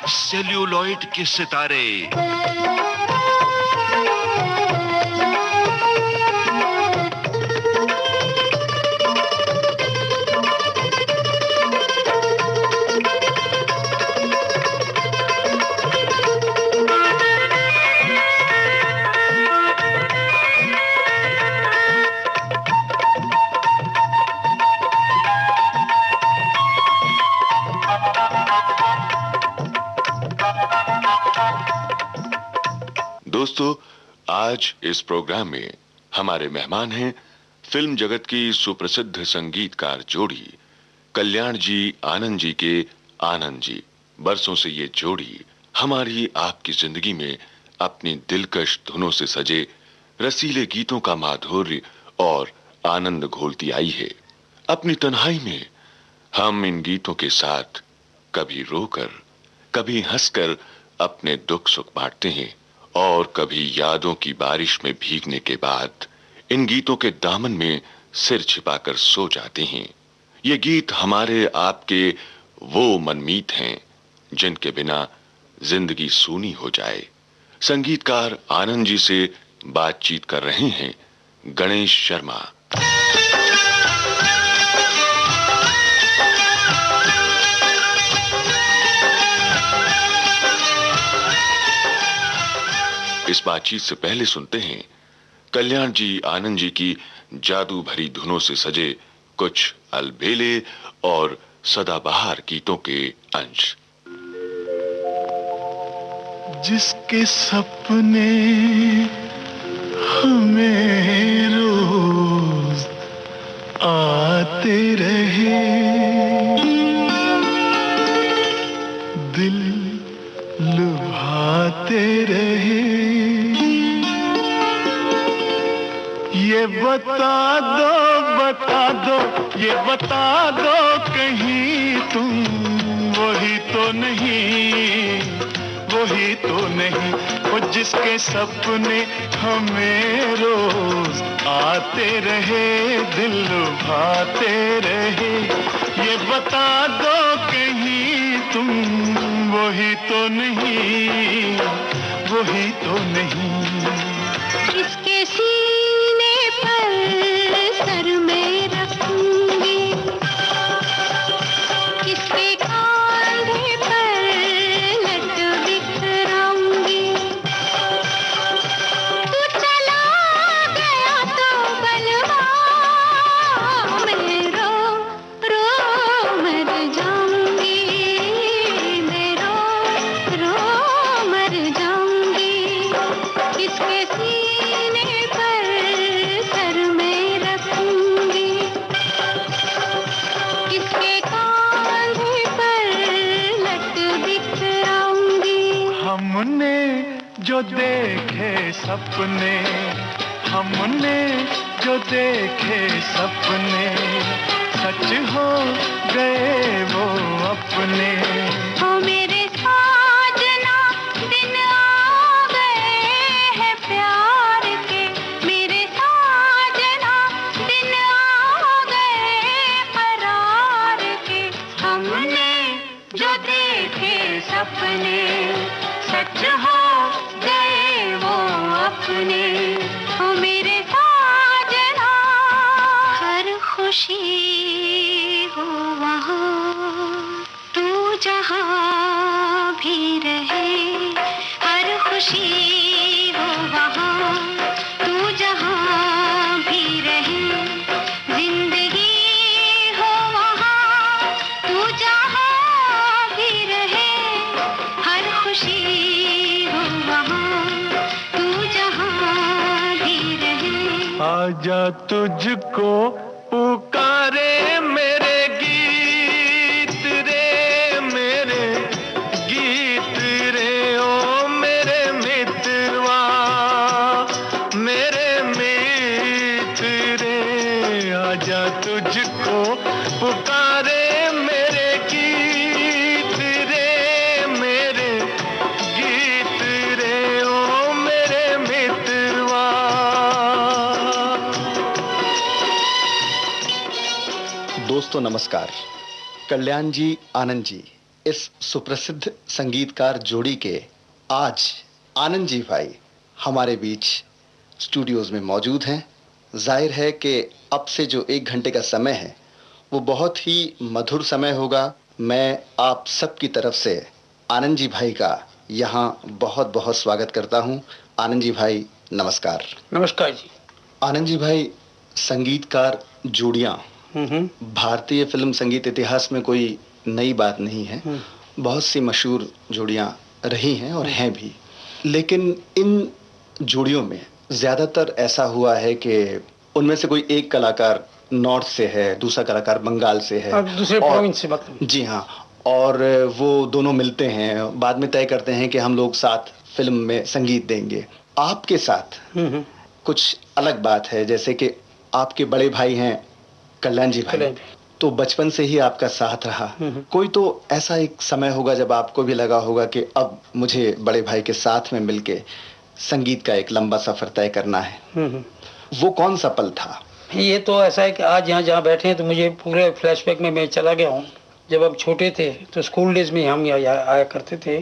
Celluloid के सितारे। दोस्तों, आज इस प्रोग्राम में हमारे मेहमान हैं फिल्म जगत की सुप्रसिद्ध संगीतकार जोड़ी कल्याण जी आनंद जी के आनंद जी। बरसों से ये जोड़ी हमारी आपकी जिंदगी में अपनी दिलकश धुनों से सजे रसीले गीतों का माधुर्य और आनंद घोलती आई है। अपनी तन्हाई में हम इन गीतों के साथ कभी रोकर, कभी हंसकर अपने दुख सुख बांटते हैं और कभी यादों की बारिश में भीगने के बाद इन गीतों के दामन में सिर छिपाकर सो जाते हैं। ये गीत हमारे आपके वो मनमीत हैं जिनके बिना जिंदगी सूनी हो जाए। संगीतकार आनंद जी से बातचीत कर रहे हैं गणेश शर्मा। इस बातचीत से पहले सुनते हैं कल्याण जी आनंद जी की जादू भरी धुनों से सजे कुछ अलबेले और सदाबहार गीतों के अंश। जिसके सपने हमें रोज आते रहे, दिल लुभाते रहे, ये बता दो, ये बता दो कहीं तुम वही तो नहीं, वही तो नहीं, वो जिसके सपने हमें रोज आते रहे, दिल लुभाते रहे, ये बता दो कहीं तुम वही तो नहीं, वही तो नहीं। इसके सीने पर सर में रखूंगी, इसके कांधे पर लट बिखराऊंगी, तू चला गया तो बलवा मैं रो रो मर जाऊंगी, मैं रो रो मर जाऊंगी। इसके सीने पर सर में रखूंगी, इसके कांधे पर लट बिखराऊंगी। हमने जो देखे सपने, हमने जो देखे सपने, सच हो गए वो अपने। ओ मेरे साजना दिन आ गए हैं प्यार के, मेरे साजना दिन आ गए करार के। हमने जो देखे सपने सच हो गए वो अपने। ओ मेरे साजना हर खुशी हो वहाँ तू जहाँ भी रहे, हर खुशी हो वहाँ तू जहाँ भी रहे, जिंदगी हो वहाँ तू जहाँ भी रहे, हर खुशी हो वहाँ तू जहाँ भी रहे। आजा तुझको पुकारे मेरे गीत रे, मेरे गीत रे, ओ मेरे मित्रवा, मेरे मित्र रे। आजा तुझको पुकारे मेरे गीत रे, मेरे गीत रे, ओ मेरे मित्रवा। दोस्तों नमस्कार। कल्याण जी आनंद जी इस सुप्रसिद्ध संगीतकार जोड़ी के आज आनंद जी भाई हमारे बीच स्टूडियोज में मौजूद हैं। जाहिर है कि अब से जो 1 घंटे का समय है वो बहुत ही मधुर समय होगा। मैं आप सबकी तरफ से आनंद जी भाई का यहाँ बहुत बहुत स्वागत करता हूँ। आनंद जी भाई नमस्कार। नमस्कार जी। आनंद जी भाई, संगीतकार जोड़ियाँ भारतीय फिल्म संगीत इतिहास में कोई नई बात नहीं है। बहुत सी मशहूर जोड़ियाँ रही हैं और हैं भी, लेकिन इन जोड़ियों में ज़्यादातर ऐसा हुआ है कि उनमें से कोई एक कलाकार नॉर्थ से है, दूसरा कलाकार बंगाल से है, दूसरे प्रोविंस से। जी हाँ, और वो दोनों मिलते हैं, बाद में तय करते हैं कि हम लोग साथ फिल्म में संगीत देंगे। आपके साथ कुछ अलग बात है, जैसे कि आपके बड़े भाई हैं कल्याण जी भाई, तो बचपन से ही आपका साथ रहा। कोई तो ऐसा एक समय होगा जब आपको भी लगा होगा कि अब मुझे बड़े भाई के साथ में मिलके संगीत का एक लंबा सफर तय करना है। वो कौन सा पल था? ये तो ऐसा है कि आज यहाँ जहाँ बैठे हैं तो मुझे पूरे फ्लैशबैक में मैं चला गया हूँ। जब हम छोटे थे तो स्कूल डेज में हम यहाँ आया करते थे।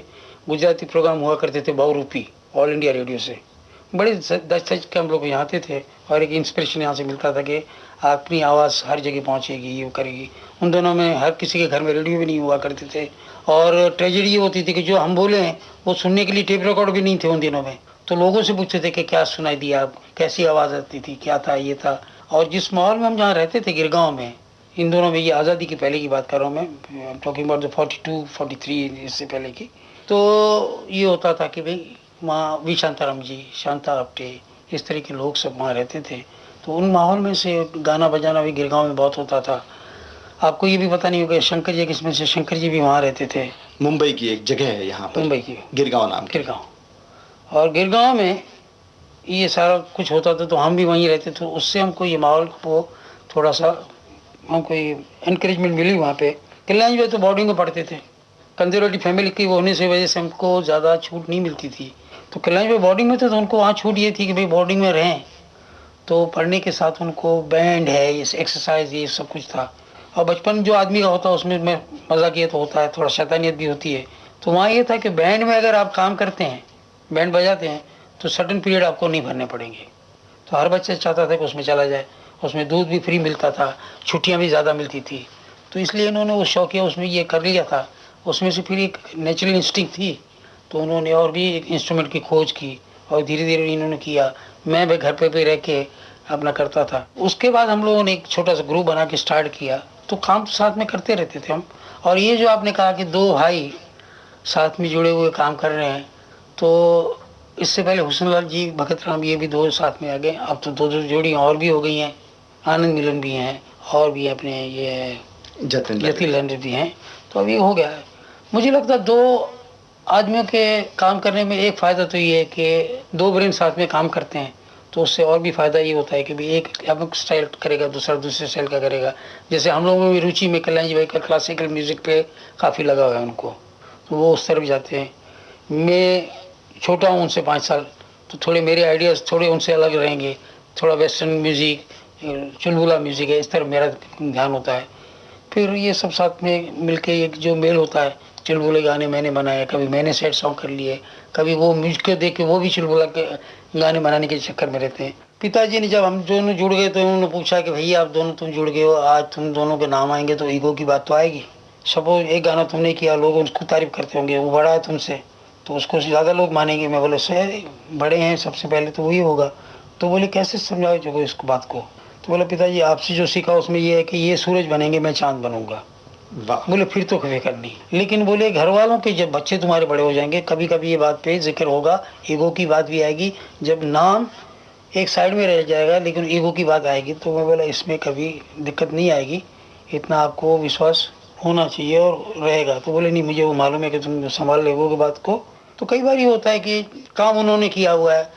गुजराती प्रोग्राम हुआ करते थे बहुरूपी, ऑल इंडिया रेडियो से। बड़े 10 के हम लोग यहाँ आते थे और एक इंस्पिरेशन यहाँ से मिलता था कि अपनी आवाज़ हर जगह पहुँचेगी, ये करेगी। उन दोनों में हर किसी के घर में रेडियो भी नहीं हुआ करते थे और ट्रेजेडी ये होती थी कि जो हम बोले हैं वो सुनने के लिए टेप रिकॉर्ड भी नहीं थे उन दिनों में। तो लोगों से पूछते थे कि क्या सुनाई दिया, आप कैसी आवाज़ आती थी, क्या था, ये था। और जिस माहौल में हम जहाँ रहते थे गिरगांव में, इन दोनों में, ये आज़ादी की पहले की बात कर रहा हूँ मैं, टॉकिंग अबाउट द 42-43 इससे पहले की। तो ये होता था कि भाई वहाँ वी शांताराम जी, शांता आप्टे, इस तरह के लोग सब वहाँ रहते थे। तो उन माहौल में से गाना बजाना भी गिरगांव में बहुत होता था। आपको ये भी पता नहीं होगा शंकर जी किसमें से, शंकर जी भी वहाँ रहते थे। मुंबई की एक जगह है यहाँ पर, मुंबई की गिरगांव नाम, गिरगांव। और गिरगांव में ये सारा कुछ होता था तो हम भी वहीं रहते थे। उससे हमको ये माहौल को थोड़ा सा हमको इनकरेजमेंट मिली वहाँ पे। कल्याण जी तो बोर्डिंग में पढ़ते थे, कंजर्वेटिव फैमिली की होने से वजह से हमको ज़्यादा छूट नहीं मिलती थी। तो कल्याण जी बोर्डिंग में थे तो उनको वहाँ छूट ये थी कि भाई बोर्डिंग में रहें तो पढ़ने के साथ उनको बैंड है, ये एक्सरसाइज, ये सब कुछ था। और बचपन जो आदमी का होता है उसमें मैं मजाक ये तो होता है, थोड़ा शैतानियत भी होती है। तो वहाँ ये था कि बैंड में अगर आप काम करते हैं, बैंड बजाते हैं, तो सर्टेन पीरियड आपको नहीं भरने पड़ेंगे। तो हर बच्चा चाहता था कि उसमें चला जाए। उसमें दूध भी फ्री मिलता था, छुट्टियाँ भी ज़्यादा मिलती थी। तो इसलिए इन्होंने वो शौकिया उसमें ये कर लिया था। उसमें से फिर एक नेचुरल इंस्टिंक्ट थी तो उन्होंने और भी एक इंस्ट्रूमेंट की खोज की और धीरे धीरे इन्होंने किया। मैं भी घर पे भी रह के अपना करता था। उसके बाद हम लोगों ने एक छोटा सा ग्रुप बना के स्टार्ट किया, तो काम तो साथ में करते रहते थे हम। और ये जो आपने कहा कि 2 भाई साथ में जुड़े हुए काम कर रहे हैं, तो इससे पहले हुस्नलाल जी, भगत राम, ये भी 2 साथ में आ गए। अब तो 2 जोड़ियाँ और भी हो गई हैं, आनंद मिलन भी हैं और भी अपने ये जतिन लहंदे भी हैं। तो अभी हो गया है। मुझे लगता है 2 आदमियों के काम करने में एक फ़ायदा तो ये है कि 2 ब्रेन साथ में काम करते हैं, तो उससे और भी फ़ायदा ये होता है कि भाई एक अलग स्टाइल करेगा, दूसरा दूसरे स्टाइल का करेगा। जैसे हम लोगों में रुचि में कल्याण जी भाई का क्लासिकल म्यूज़िक पे काफ़ी लगा हुआ है उनको, तो वो उस तरफ जाते हैं। मैं छोटा हूँ उनसे 5 साल, तो थोड़े मेरे आइडियाज़ थोड़े उनसे अलग रहेंगे। थोड़ा वेस्टर्न म्यूज़िक, चुलबुला म्यूज़िक है, इस तरफ मेरा ध्यान होता है। फिर ये सब साथ में मिलके एक जो मेल होता है, चुलबुले गाने मैंने बनाए, कभी मैंने सैड सॉन्ग कर लिए, कभी वो म्यूजिक देख के वो भी चुलबुला के गाने बनाने के चक्कर में रहते हैं। पिताजी ने जब हम दोनों जुड़ गए तो उन्होंने पूछा कि भैया आप दोनों तुम जुड़ गए हो, आज तुम दोनों के नाम आएंगे तो ईगो की बात तो आएगी। सपोज एक गाना तुमने किया, लोग उसको तारीफ करते होंगे, वो बड़ा है तुमसे तो उसको ज़्यादा लोग मानेंगे। मैं बोले सर बड़े हैं, सबसे पहले तो वही होगा। तो बोले कैसे समझाओ जो इसको बात को? तो बोले पिताजी आपसे जो सीखा उसमें ये है कि ये सूरज बनेंगे, मैं चांद बनूंगा। बोले फिर तो कभी करनी। लेकिन बोले घर वालों के जब बच्चे तुम्हारे बड़े हो जाएंगे, कभी कभी ये बात पे जिक्र होगा, ईगो की बात भी आएगी। जब नाम एक साइड में रह जाएगा लेकिन ईगो की बात आएगी, तो मैं बोला इसमें कभी दिक्कत नहीं आएगी, इतना आपको विश्वास होना चाहिए और रहेगा। तो बोले नहीं मुझे वो मालूम है कि तुम संभाल ले ईगो की बात को। तो कई बार ये होता है कि काम उन्होंने किया हुआ है,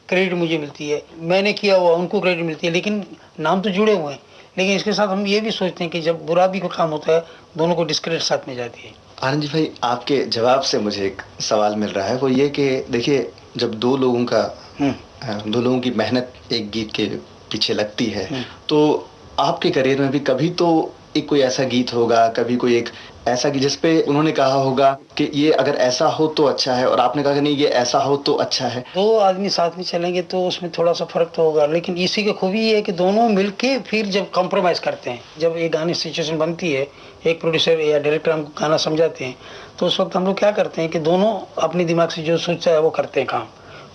क्रेडिट मुझे मिलती है, मैंने किया हुआ उनको क्रेडिट मिलती है, लेकिन नाम तो जुड़े हुए हैं। लेकिन इसके साथ हम ये भी सोचते हैं कि जब बुरा भी कोई काम होता है, दोनों को डिस्क्रेडिट साथ में जाती है। आनंद जी भाई, आपके जवाब से मुझे एक सवाल मिल रहा है, वो ये कि देखिए जब 2 लोगों की मेहनत एक गीत के पीछे लगती है, तो आपके करियर में भी कभी तो एक कोई ऐसा गीत होगा, कभी कोई एक ऐसा कि जिस पे उन्होंने कहा होगा कि ये अगर ऐसा हो तो अच्छा है, और आपने कहा कि नहीं ये ऐसा हो तो अच्छा है? दो आदमी साथ में चलेंगे तो उसमें थोड़ा सा फर्क तो होगा, लेकिन इसी की खूबी ये है कि दोनों मिलके फिर जब कॉम्प्रोमाइज़ करते हैं, जब एक गाने सिचुएशन बनती है, एक प्रोड्यूसर या डायरेक्टर हमको गाना समझाते हैं, तो उस वक्त हम लोग क्या करते हैं कि दोनों अपने दिमाग से जो सोचता है वो करते हैं काम।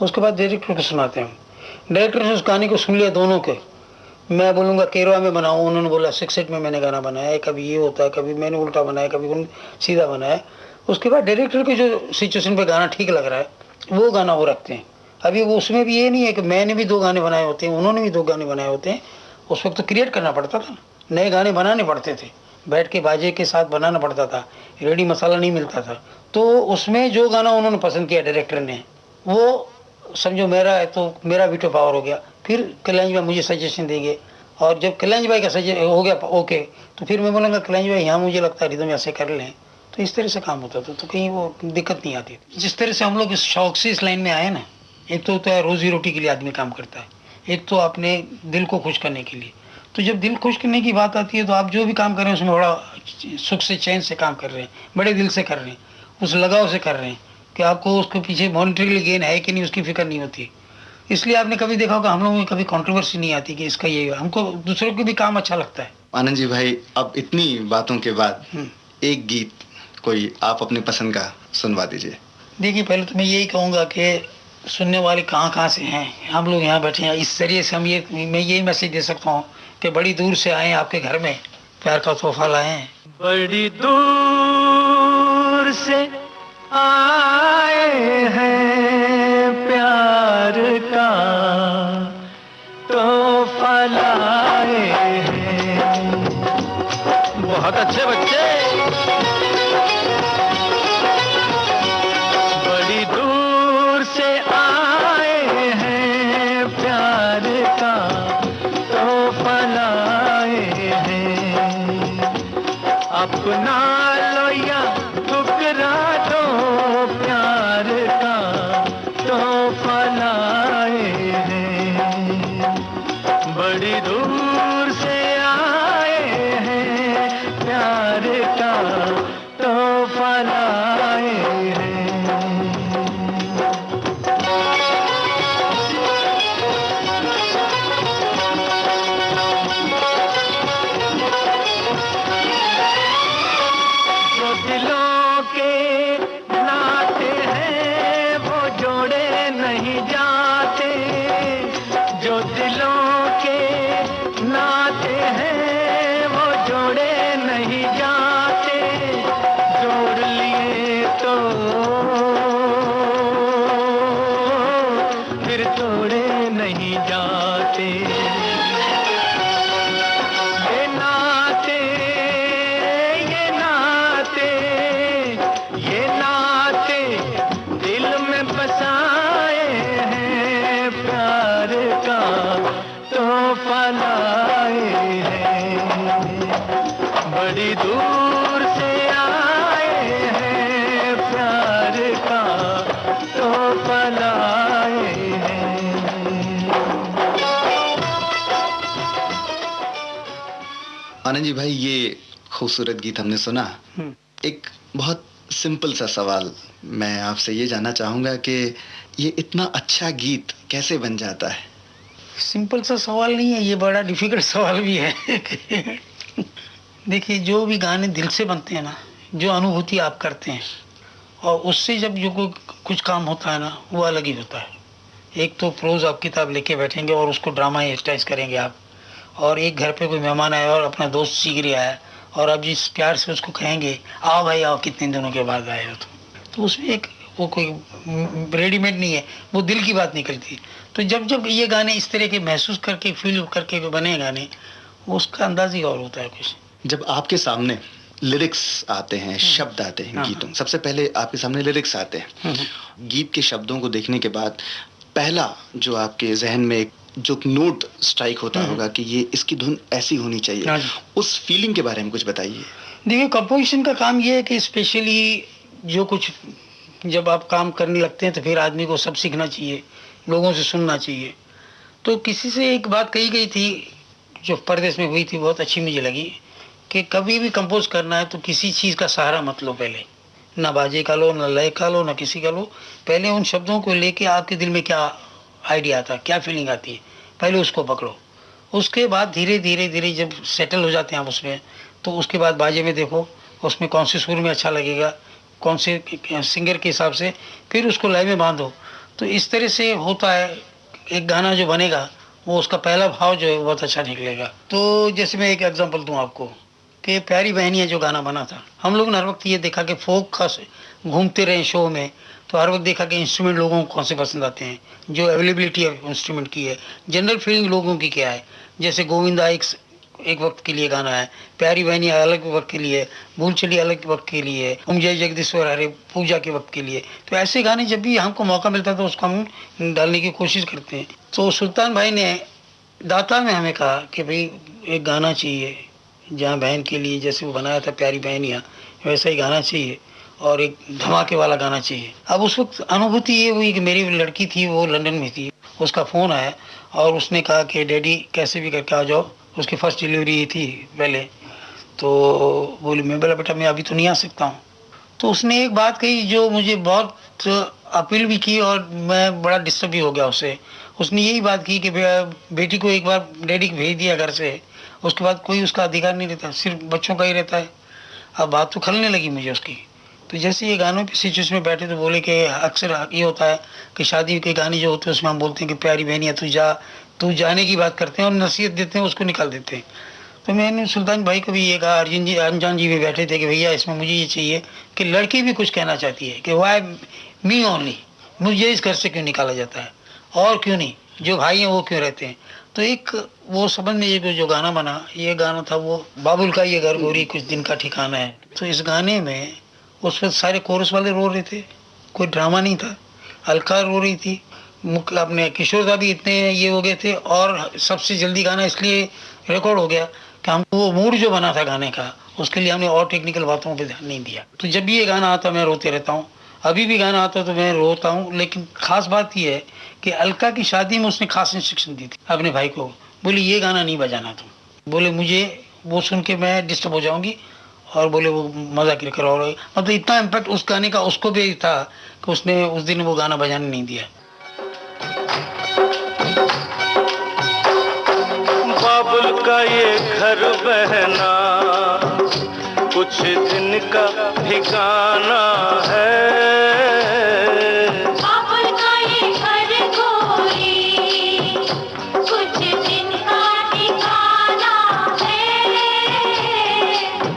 उसके बाद डायरेक्टर को सुनाते हैं। डायरेक्टर ने उस गाने को सुन लिया दोनों के, मैं बोलूँगा केरवा में बनाऊँ, उन्होंने बोला 6/8 में मैंने गाना बनाया है, कभी ये होता है, कभी मैंने उल्टा बनाया, कभी सीधा बनाया। उसके बाद डायरेक्टर को जो सिचुएशन पे गाना ठीक लग रहा है वो गाना वो रखते हैं। अभी वो उसमें भी ये नहीं है कि मैंने भी 2 गाने बनाए होते हैं, उन्होंने भी 2 गाने बनाए होते हैं। उस वक्त तो क्रिएट करना पड़ता था, नए गाने बनाने पड़ते थे, बैठ के बाजे के साथ बनाना पड़ता था, रेडी मसाला नहीं मिलता था। तो उसमें जो गाना उन्होंने पसंद किया डायरेक्टर ने, वो समझो मेरा है तो मेरा वीटो पावर हो गया। फिर कल्याण भाई मुझे सजेशन देंगे, और जब कल्याण भाई का सजेशन हो गया ओके, तो फिर मैं बोलूँगा कल्याण भाई यहाँ मुझे लगता है रिदम ऐसे कर लें, तो इस तरह से काम होता था। तो कहीं वो दिक्कत नहीं आती। जिस तरह से हम लोग इस शौक से इस लाइन में आए ना, एक तो होता है रोजी रोटी के लिए आदमी काम करता है, एक तो अपने दिल को खुश करने के लिए। तो जब दिल खुश करने की बात आती है तो आप जो भी काम कर रहे हैं उसमें बड़ा सुख से चैन से काम कर रहे हैं, बड़े दिल से कर रहे हैं, उस लगाव से कर रहे हैं कि आपको उसके पीछे मॉनिटरी गेन है कि नहीं उसकी फिक्र नहीं होती। इसलिए आपने कभी देखा होगा हम लोगों में कभी कंट्रोवर्सी नहीं आती कि इसका ये, हमको दूसरों को भी काम अच्छा लगता है। आनंद जी भाई, अब इतनी बातों के बाद एक गीत कोई आप अपनी पसंद का सुनवा दीजिए। देखिए, पहले तो मैं यही कहूँगा कि सुनने वाले कहाँ कहाँ से हैं, हम लोग यहाँ बैठे हैं, इस जरिए से मैं यही मैसेज दे सकता हूँ कि बड़ी दूर से आए आपके घर में प्यार का तोहफा लाए हैं। बड़ी दूर से आए हैं प्यार का तोहफा लाए हैं। बहुत अच्छे बच्चे। बड़ी दूर से आए हैं प्यार का तोहफा लाए हैं। अपना लो या ठुकरा दो प्यार का तोहफा लाए हैं। बड़ी दूर से आए हैं प्यार का तोहफा लाए हैं। जो दिलों के नाते हैं वो जोड़े नहीं जाते। जो दिलों के नाते हैं वो जोड़े नहीं जाते। जोड़ लिए तो फिर तोड़े नहीं जाते। ये नाते ये नाते ये नाते दिल में बसाए हैं प्यार का तोहफा लाए हैं। बड़ी दूर से आए हैं प्यार का तोहफा लाए हैं। आनंद जी भाई, ये खूबसूरत गीत हमने सुना। एक बहुत सिंपल सा सवाल मैं आपसे ये जानना चाहूंगा कि ये इतना अच्छा गीत कैसे बन जाता है? सिंपल सा सवाल नहीं है, ये बड़ा डिफिकल्ट सवाल भी है। देखिए, जो भी गाने दिल से बनते हैं ना, जो अनुभूति आप करते हैं और उससे जब जो कुछ काम होता है ना, वो अलग ही होता है। एक तो प्रोज आप किताब लेके बैठेंगे और उसको ड्रामा स्टाइज करेंगे आप, और एक घर पे कोई मेहमान आया और अपना दोस्त सीगरी आया और आप जिस प्यार से उसको कहेंगे आओ भाई आओ, कितने दिनों के बाद आए हो तो उसमें एक वो कोई रेडीमेड नहीं है, वो दिल की बात निकलती है। तो जब जब ये गाने इस तरह के महसूस करके फील करके बने गाने, उसका अंदाज ही और होता है कुछ। जब आपके सामने लिरिक्स आते हैं, शब्द आते हैं गीतों, सबसे पहले आपके सामने लिरिक्स आते हैं, गीत के शब्दों को देखने के बाद पहला जो आपके जहन में एक जो नोट स्ट्राइक होता होगा कि ये इसकी धुन ऐसी होनी चाहिए, उस फीलिंग के बारे में कुछ बताइए। देखिए, कंपोजिशन का काम ये है कि स्पेशली जो कुछ जब आप काम करने लगते हैं तो फिर आदमी को सब सीखना चाहिए, लोगों से सुनना चाहिए। तो किसी से एक बात कही गई थी जो परदेश में हुई थी, बहुत अच्छी मुझे लगी कि कभी भी कंपोज करना है तो किसी चीज़ का सहारा मत लो पहले, ना बाजे का लो, ना लय का लो, ना किसी का लो। पहले उन शब्दों को लेके आपके दिल में क्या आइडिया आता है, क्या फीलिंग आती है, पहले उसको पकड़ो। उसके बाद धीरे धीरे धीरे जब सेटल हो जाते हैं आप उसमें, तो उसके बाद बाजे में देखो उसमें कौन से सुर में अच्छा लगेगा, कौन से सिंगर के हिसाब से, फिर उसको लय में बांधो। तो इस तरह से होता है एक गाना जो बनेगा, वो उसका पहला भाव जो है वो बहुत अच्छा निकलेगा। तो जैसे मैं एक एग्जांपल दूं आपको कि प्यारी बहनियाँ जो गाना बना था, हम लोग ने हर वक्त ये देखा कि फोक का घूमते रहे शो में, तो हर वक्त देखा कि इंस्ट्रूमेंट लोगों को कौन से पसंद आते हैं, जो अवेलेबिलिटी ऑफ इंस्ट्रूमेंट की है, जनरल फीलिंग लोगों की क्या है। जैसे गोविंदा एक वक्त के लिए गाना है, प्यारी बहनियाँ अलग वक्त के लिए, भूल चली अलग वक्त के लिए, ओम जय जगदीश्वर हरे पूजा के वक्त के लिए। तो ऐसे गाने जब भी हमको मौका मिलता है तो उसको हम डालने की कोशिश करते हैं। तो सुल्तान भाई ने दाता में हमें कहा कि भाई एक गाना चाहिए जहाँ बहन के लिए, जैसे वो बनाया था प्यारी बहनियाँ, वैसा ही गाना चाहिए और एक धमाके वाला गाना चाहिए। अब उस वक्त अनुभूति ये हुई कि मेरी लड़की थी वो लंदन में थी, उसका फ़ोन आया और उसने कहा कि डैडी कैसे भी करके आ जाओ, उसकी फर्स्ट डिलीवरी थी पहले। तो बोली, मैं बोला बेटा मैं अभी तो नहीं आ सकता हूँ। तो उसने एक बात कही जो मुझे बहुत अपील भी की और मैं बड़ा डिस्टर्ब भी हो गया उससे। उसने यही बात की कि बेटी को एक बार डैडी को भेज दिया घर से, उसके बाद कोई उसका अधिकार नहीं रहता, सिर्फ बच्चों का ही रहता है। अब बात तो खलने लगी मुझे उसकी। तो जैसे ये गानों की सिचुएशन में बैठे तो बोले कि अक्सर ये होता है कि शादी के गाने जो होते हैं उसमें हम बोलते हैं कि प्यारी बहनियाँ तू जाने की बात करते हैं और नसीहत देते हैं, उसको निकाल देते हैं। तो मैंने सुल्तान भाई को भी ये कहा, अर्जुन जी अनजान जी भी बैठे थे कि भैया इसमें मुझे ये चाहिए कि लड़की भी कुछ कहना चाहती है कि वाई मी ओनली, मुझे इस घर से क्यों निकाला जाता है और क्यों नहीं, जो भाई हैं वो क्यों रहते हैं। तो एक वो समझ में ये जो गाना बना, ये गाना था वो बाबुल का ये घर गोरी कुछ दिन का ठिकाना है। तो इस गाने में उस वक्त सारे कोरस वाले रो रहे थे, कोई ड्रामा नहीं था, अलका रो रही थी, अपने किशोर दा भी इतने ये हो गए थे। और सबसे जल्दी गाना इसलिए रिकॉर्ड हो गया कि हमको वो मूड जो बना था गाने का, उसके लिए हमने और टेक्निकल बातों पे ध्यान नहीं दिया। तो जब भी ये गाना आता मैं रोते रहता हूँ, अभी भी गाना आता तो मैं रोता हूँ। लेकिन खास बात ये है कि अलका की शादी में उसने खास इंस्ट्रक्शन दी थी अपने भाई को, बोले ये गाना नहीं बजाना तुम, बोले मुझे वो सुन के मैं डिस्टर्ब हो जाऊंगी, और बोले वो मजा कर करो। मतलब इतना इम्पैक्ट उस गाने का उसको भी था कि उसने उस दिन वो गाना बजाने नहीं दिया। बाबुल का ये घर बहना कुछ दिन का ठिकाना है, बाबुल का ये घर गोरी कुछ दिन का ठिकाना है,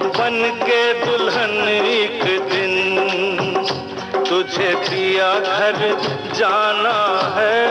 बन के दुल्हन एक दिन तुझे पिया घर जाना है।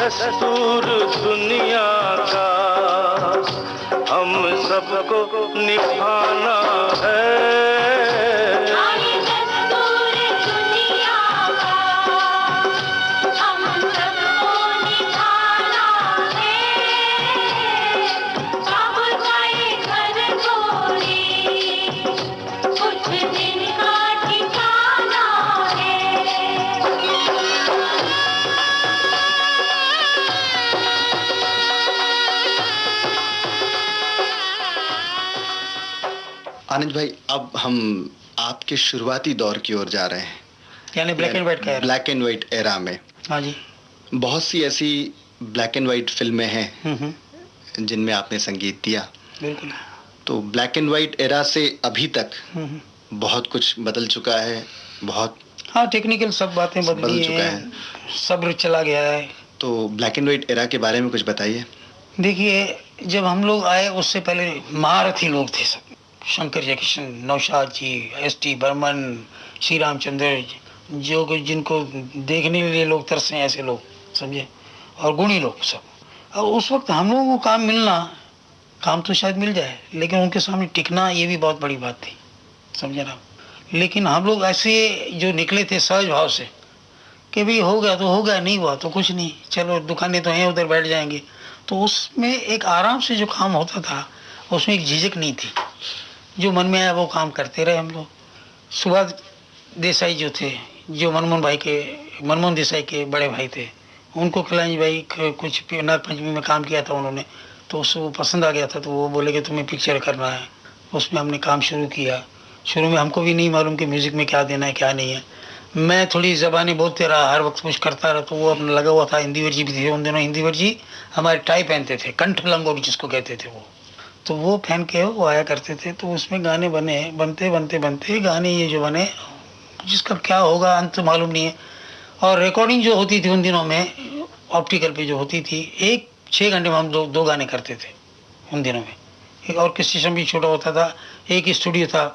दस्तूर दुनिया का हम सबको निभाना है। आनंद भाई, अब हम आपके शुरुआती दौर की ओर जा रहे हैं, यानी ब्लैक एंड व्हाइट का era। Black and white era में। हाँ जी। बहुत सी ऐसी ब्लैक एंड व्हाइट फिल्में हैं जिनमें आपने संगीत दिया। बिल्कुल। तो ब्लैक एंड व्हाइट एरा से अभी तक हम्म। बहुत कुछ बदल चुका है, बहुत हाँ, टेक्निकल सब बातें बदल बदली चुका हैं, है। सब्र चला गया है। तो ब्लैक एंड व्हाइट एरा के बारे में कुछ बताइए। देखिए, जब हम लोग आए उससे पहले महारथी लोग थे सब। शंकर जयकिशन, नौशाद जी, एस.टी. बर्मन, श्री रामचंद्र, जो जिनको देखने के लिए लोग तरसे, ऐसे लोग समझे, और गुणी लोग सब। और उस वक्त हम लोगों को काम मिलना, काम तो शायद मिल जाए, लेकिन उनके सामने टिकना ये भी बहुत बड़ी बात थी, समझे ना। लेकिन हम लोग ऐसे जो निकले थे सहज भाव से कि भाई हो गया तो हो गया, नहीं हुआ तो कुछ नहीं, चलो दुकानें तो हैं, उधर बैठ जाएंगे। तो उसमें एक आराम से जो काम होता था, उसमें एक झिझक नहीं थी। जो मन में आया वो काम करते रहे हम लोग। सुभाष देसाई जो थे, जो मनमोहन देसाई के बड़े भाई थे, उनको कल्याण भाई कुछ नाग पंचमी में काम किया था उन्होंने, तो उसको पसंद आ गया था। तो वो बोले कि तुम्हें पिक्चर करना है। उसमें हमने काम शुरू किया। शुरू में हमको भी नहीं मालूम कि म्यूज़िक में क्या देना है क्या नहीं है। मैं थोड़ी ज़बानी बोलते रहा, हर वक्त कुछ करता रहा। तो वो अपना लगा हुआ था। हिंदीवर जी भी थे उन दिनों। हिंदीवर जी हमारे टाई पहनते थे, कंठ लंगोट जिसको कहते थे वो। तो वो पहन के वो आया करते थे। तो उसमें गाने बनते गाने ये जो बने, जिसका क्या होगा अंत मालूम नहीं है। और रिकॉर्डिंग जो होती थी उन दिनों में, ऑप्टिकल पे जो होती थी, 6 घंटे में हम दो गाने करते थे उन दिनों में। एक ऑर्केस्ट्रेशन भी छोटा होता था। एक स्टूडियो था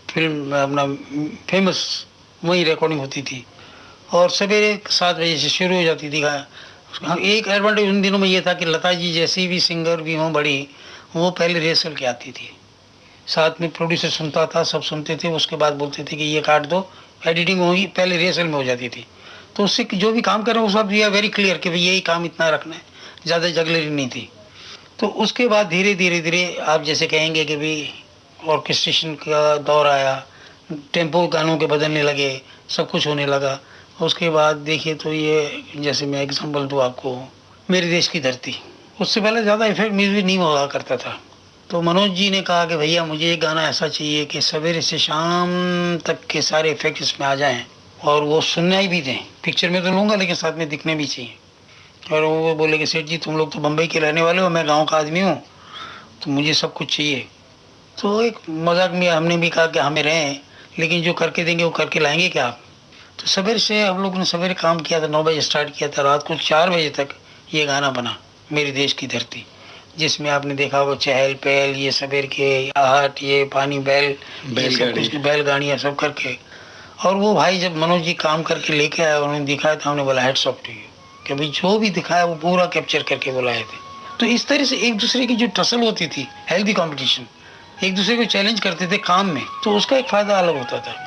फिल्म अपना फेमस, वहीं रिकॉर्डिंग होती थी। और सवेरे 7 बजे से शुरू हो जाती थी। एक एडवांटेज उन दिनों में ये था कि लता जी जैसी भी सिंगर भी हों बड़ी, वो पहले रिहर्सल के आती थी। साथ में प्रोड्यूसर सुनता था, सब सुनते थे, उसके बाद बोलते थे कि ये काट दो, एडिटिंग होगी, पहले रिहर्सल में हो जाती थी। तो उससे जो भी काम करें वो सब ये वेरी क्लियर कि भाई यही काम इतना रखना है, ज़्यादा जगलरी नहीं थी। तो उसके बाद धीरे धीरे आप जैसे कहेंगे कि भाई ऑर्केस्ट्रेशन का दौर आया, टेम्पो गानों के बदलने लगे, सब कुछ होने लगा। उसके बाद देखिए तो ये, जैसे मैं एग्जांपल दूँ आपको, मेरे देश की धरती, उससे पहले ज़्यादा इफेक्ट म्यूजिक नहीं हुआ करता था। तो मनोज जी ने कहा कि भैया मुझे एक गाना ऐसा चाहिए कि सवेरे से शाम तक के सारे इफेक्ट इसमें आ जाएं, और वो सुनना ही भी दें। पिक्चर में तो लूँगा लेकिन साथ में दिखने भी चाहिए। और वो बोले कि सेठ जी तुम लोग तो बम्बई के रहने वाले हो, मैं गाँव का आदमी हूँ, तो मुझे सब कुछ चाहिए। तो एक मजाक में हमने भी कहा कि हमें रहें, लेकिन जो करके देंगे वो करके लाएंगे क्या आप। तो सवेरे से हम लोग ने सवेरे काम किया था, 9 बजे स्टार्ट किया था, रात को 4 बजे तक ये गाना बना, मेरे देश की धरती। जिसमें आपने देखा वो चहल पहल, ये सवेर के आहट, ये पानी बैलगाड़ियाँ सब करके। और वो भाई जब मनोज जी काम करके लेके आए, उन्होंने दिखाया था, हमने बोला हेड्स ऑफ टू यू, कि भाई जो भी दिखाया वो पूरा कैप्चर करके बुलाए थे। तो इस तरह से एक दूसरे की जो टसल होती थी, हेल्दी कॉम्पिटिशन, एक दूसरे को चैलेंज करते थे काम में, तो उसका एक फायदा अलग होता था।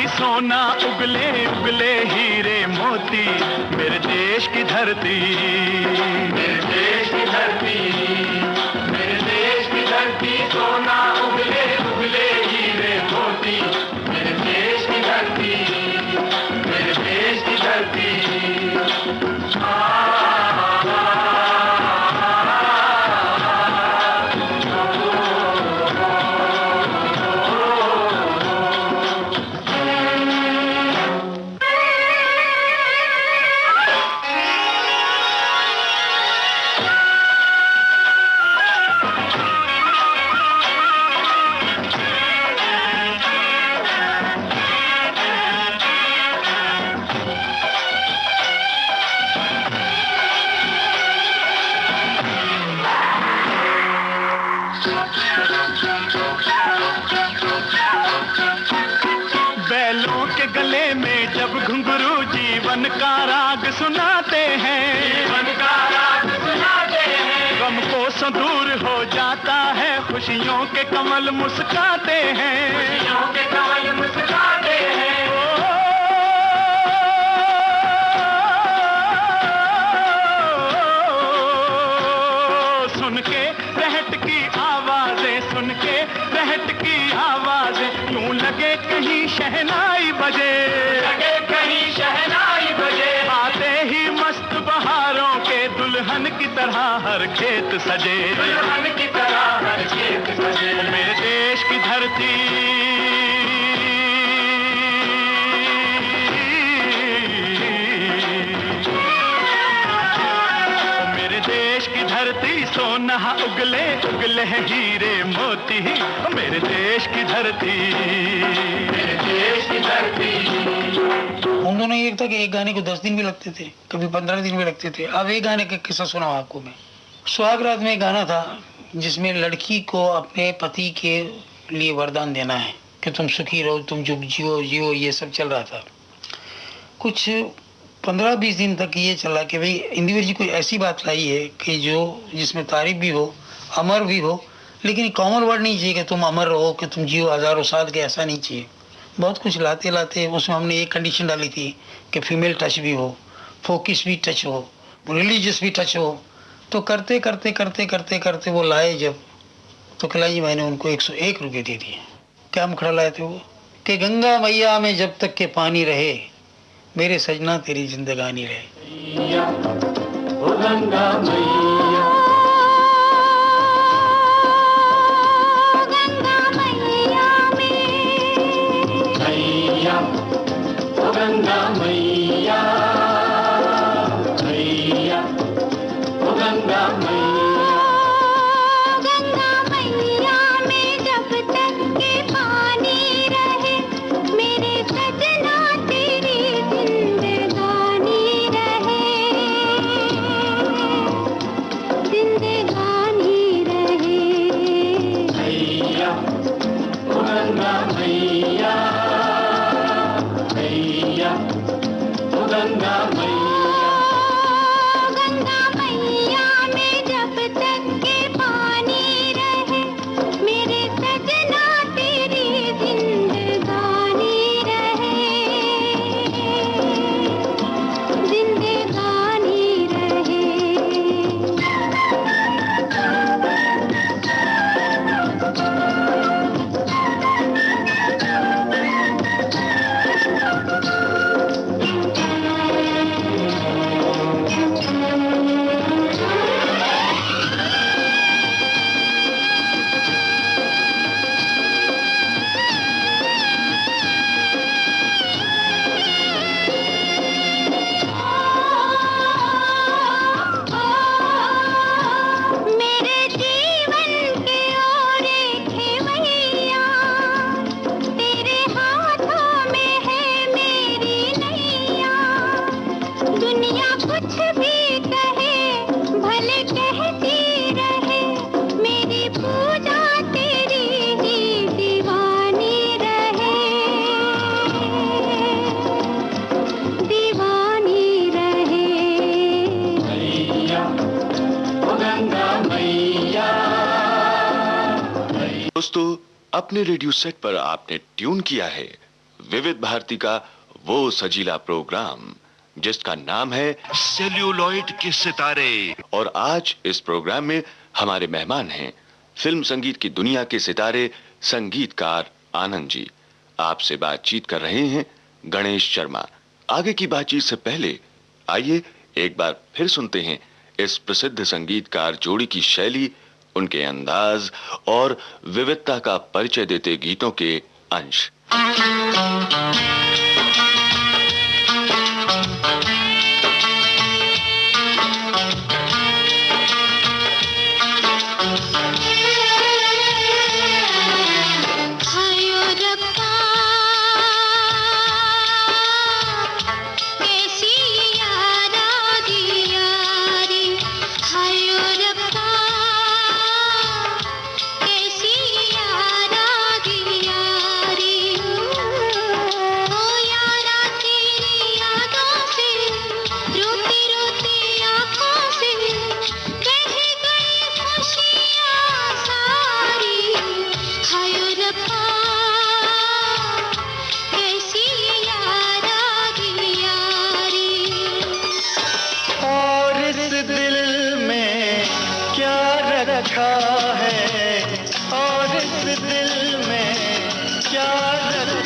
सोना उगले उगले हीरे मोती, मेरे देश की धरती, मेरे देश की धरती, मेरे देश की धरती, सोना उगले उगले हीरे मोती, मेरे देश की धरती, मेरे देश की धरती। के कमल मुस्काते हैं, खुशियों के कमल मुस्काते हैं। सुन के रहट की आवाजें, सुन के रहट की आवाजें, यूं लगे कहीं शहनाई बजे, लगे कहीं शहनाई बजे। आते ही मस्त बहारों के दुल्हन की तरह हर खेत सजे, दुल्हन की तरह हर खेत सजे। मेरे देश की धरती, मेरे देश की धरती सोना उगले उगले हैं हीरे मोती, मेरे देश की धरती, मेरे देश की धरती। उन दोनों एक था कि एक गाने को 10 दिन भी लगते थे, कभी 15 दिन भी लगते थे। अब एक गाने का किस्सा सुनाऊं आपको मैं। सुहागरात में एक गाना था जिसमें लड़की को अपने पति के लिए वरदान देना है कि तुम सुखी रहो, तुम जो जियो जियो, ये सब चल रहा था। कुछ 15-20 दिन तक ये चला कि भाई इंदिवर जी कोई ऐसी बात लाई है कि जो जिसमें तारीफ भी हो, अमर भी हो, लेकिन कॉमन वर्ड नहीं चाहिए कि तुम अमर रहो, कि तुम जियो हजारों साल के, ऐसा नहीं चाहिए। बहुत कुछ लाते लाते उसमें हमने एक कंडीशन डाली थी कि फीमेल टच भी हो, फोकस भी टच हो, रिलीजियस भी टच हो। तो करते करते करते करते करते वो लाए जब, तो कलाई जी मैंने उनको 101 रुपये दे दिए। क्या मुखड़ा लाए थे वो कि गंगा मैया में जब तक के पानी रहे, मेरे सजना तेरी जिंदगानी रहे। ओ गंगा मैया, गंगा मैया में, मैया, ओ गंगा मैया, मैया, ओ गंगा मैया, गंगा मैया में जब तक के पानी रहे, मेरे सजना तेरी जिंदगानी रहे, जिंदगानी रहे। मैया, ओ गंगा मैया, मैया, ओ गंगा मैया, गंगा मैया में जब तक के पानी रहे, मेरे सजना तेरी जिंदगानी रहे, जिंदगानी रहे। मेरे जीवन के ओरे खेवैया, तेरे हाथों में है मेरी नैया। दुनिया कुछ भी कहे, भले कहती रहे, मेरी पूजा तेरी ही दीवानी रहे, दीवानी रहे। मैया, ओ गंगा मैया। दोस्तों, अपने रेडियो सेट पर आपने ट्यून किया है विविध भारती का वो सजीला प्रोग्राम जिसका नाम है सेल्यूलॉइड के सितारे। और आज इस प्रोग्राम में हमारे मेहमान हैं फिल्म संगीत की दुनिया के सितारे संगीतकार आनंद जी। आपसे बातचीत कर रहे हैं गणेश शर्मा। आगे की बातचीत से पहले आइए एक बार फिर सुनते हैं इस प्रसिद्ध संगीतकार जोड़ी की शैली, उनके अंदाज और विविधता का परिचय देते गीतों के अंश। हायो रब्बा, कैसी यारा दियारी, हायो रब्बा, कैसी यारा दियारी। ओ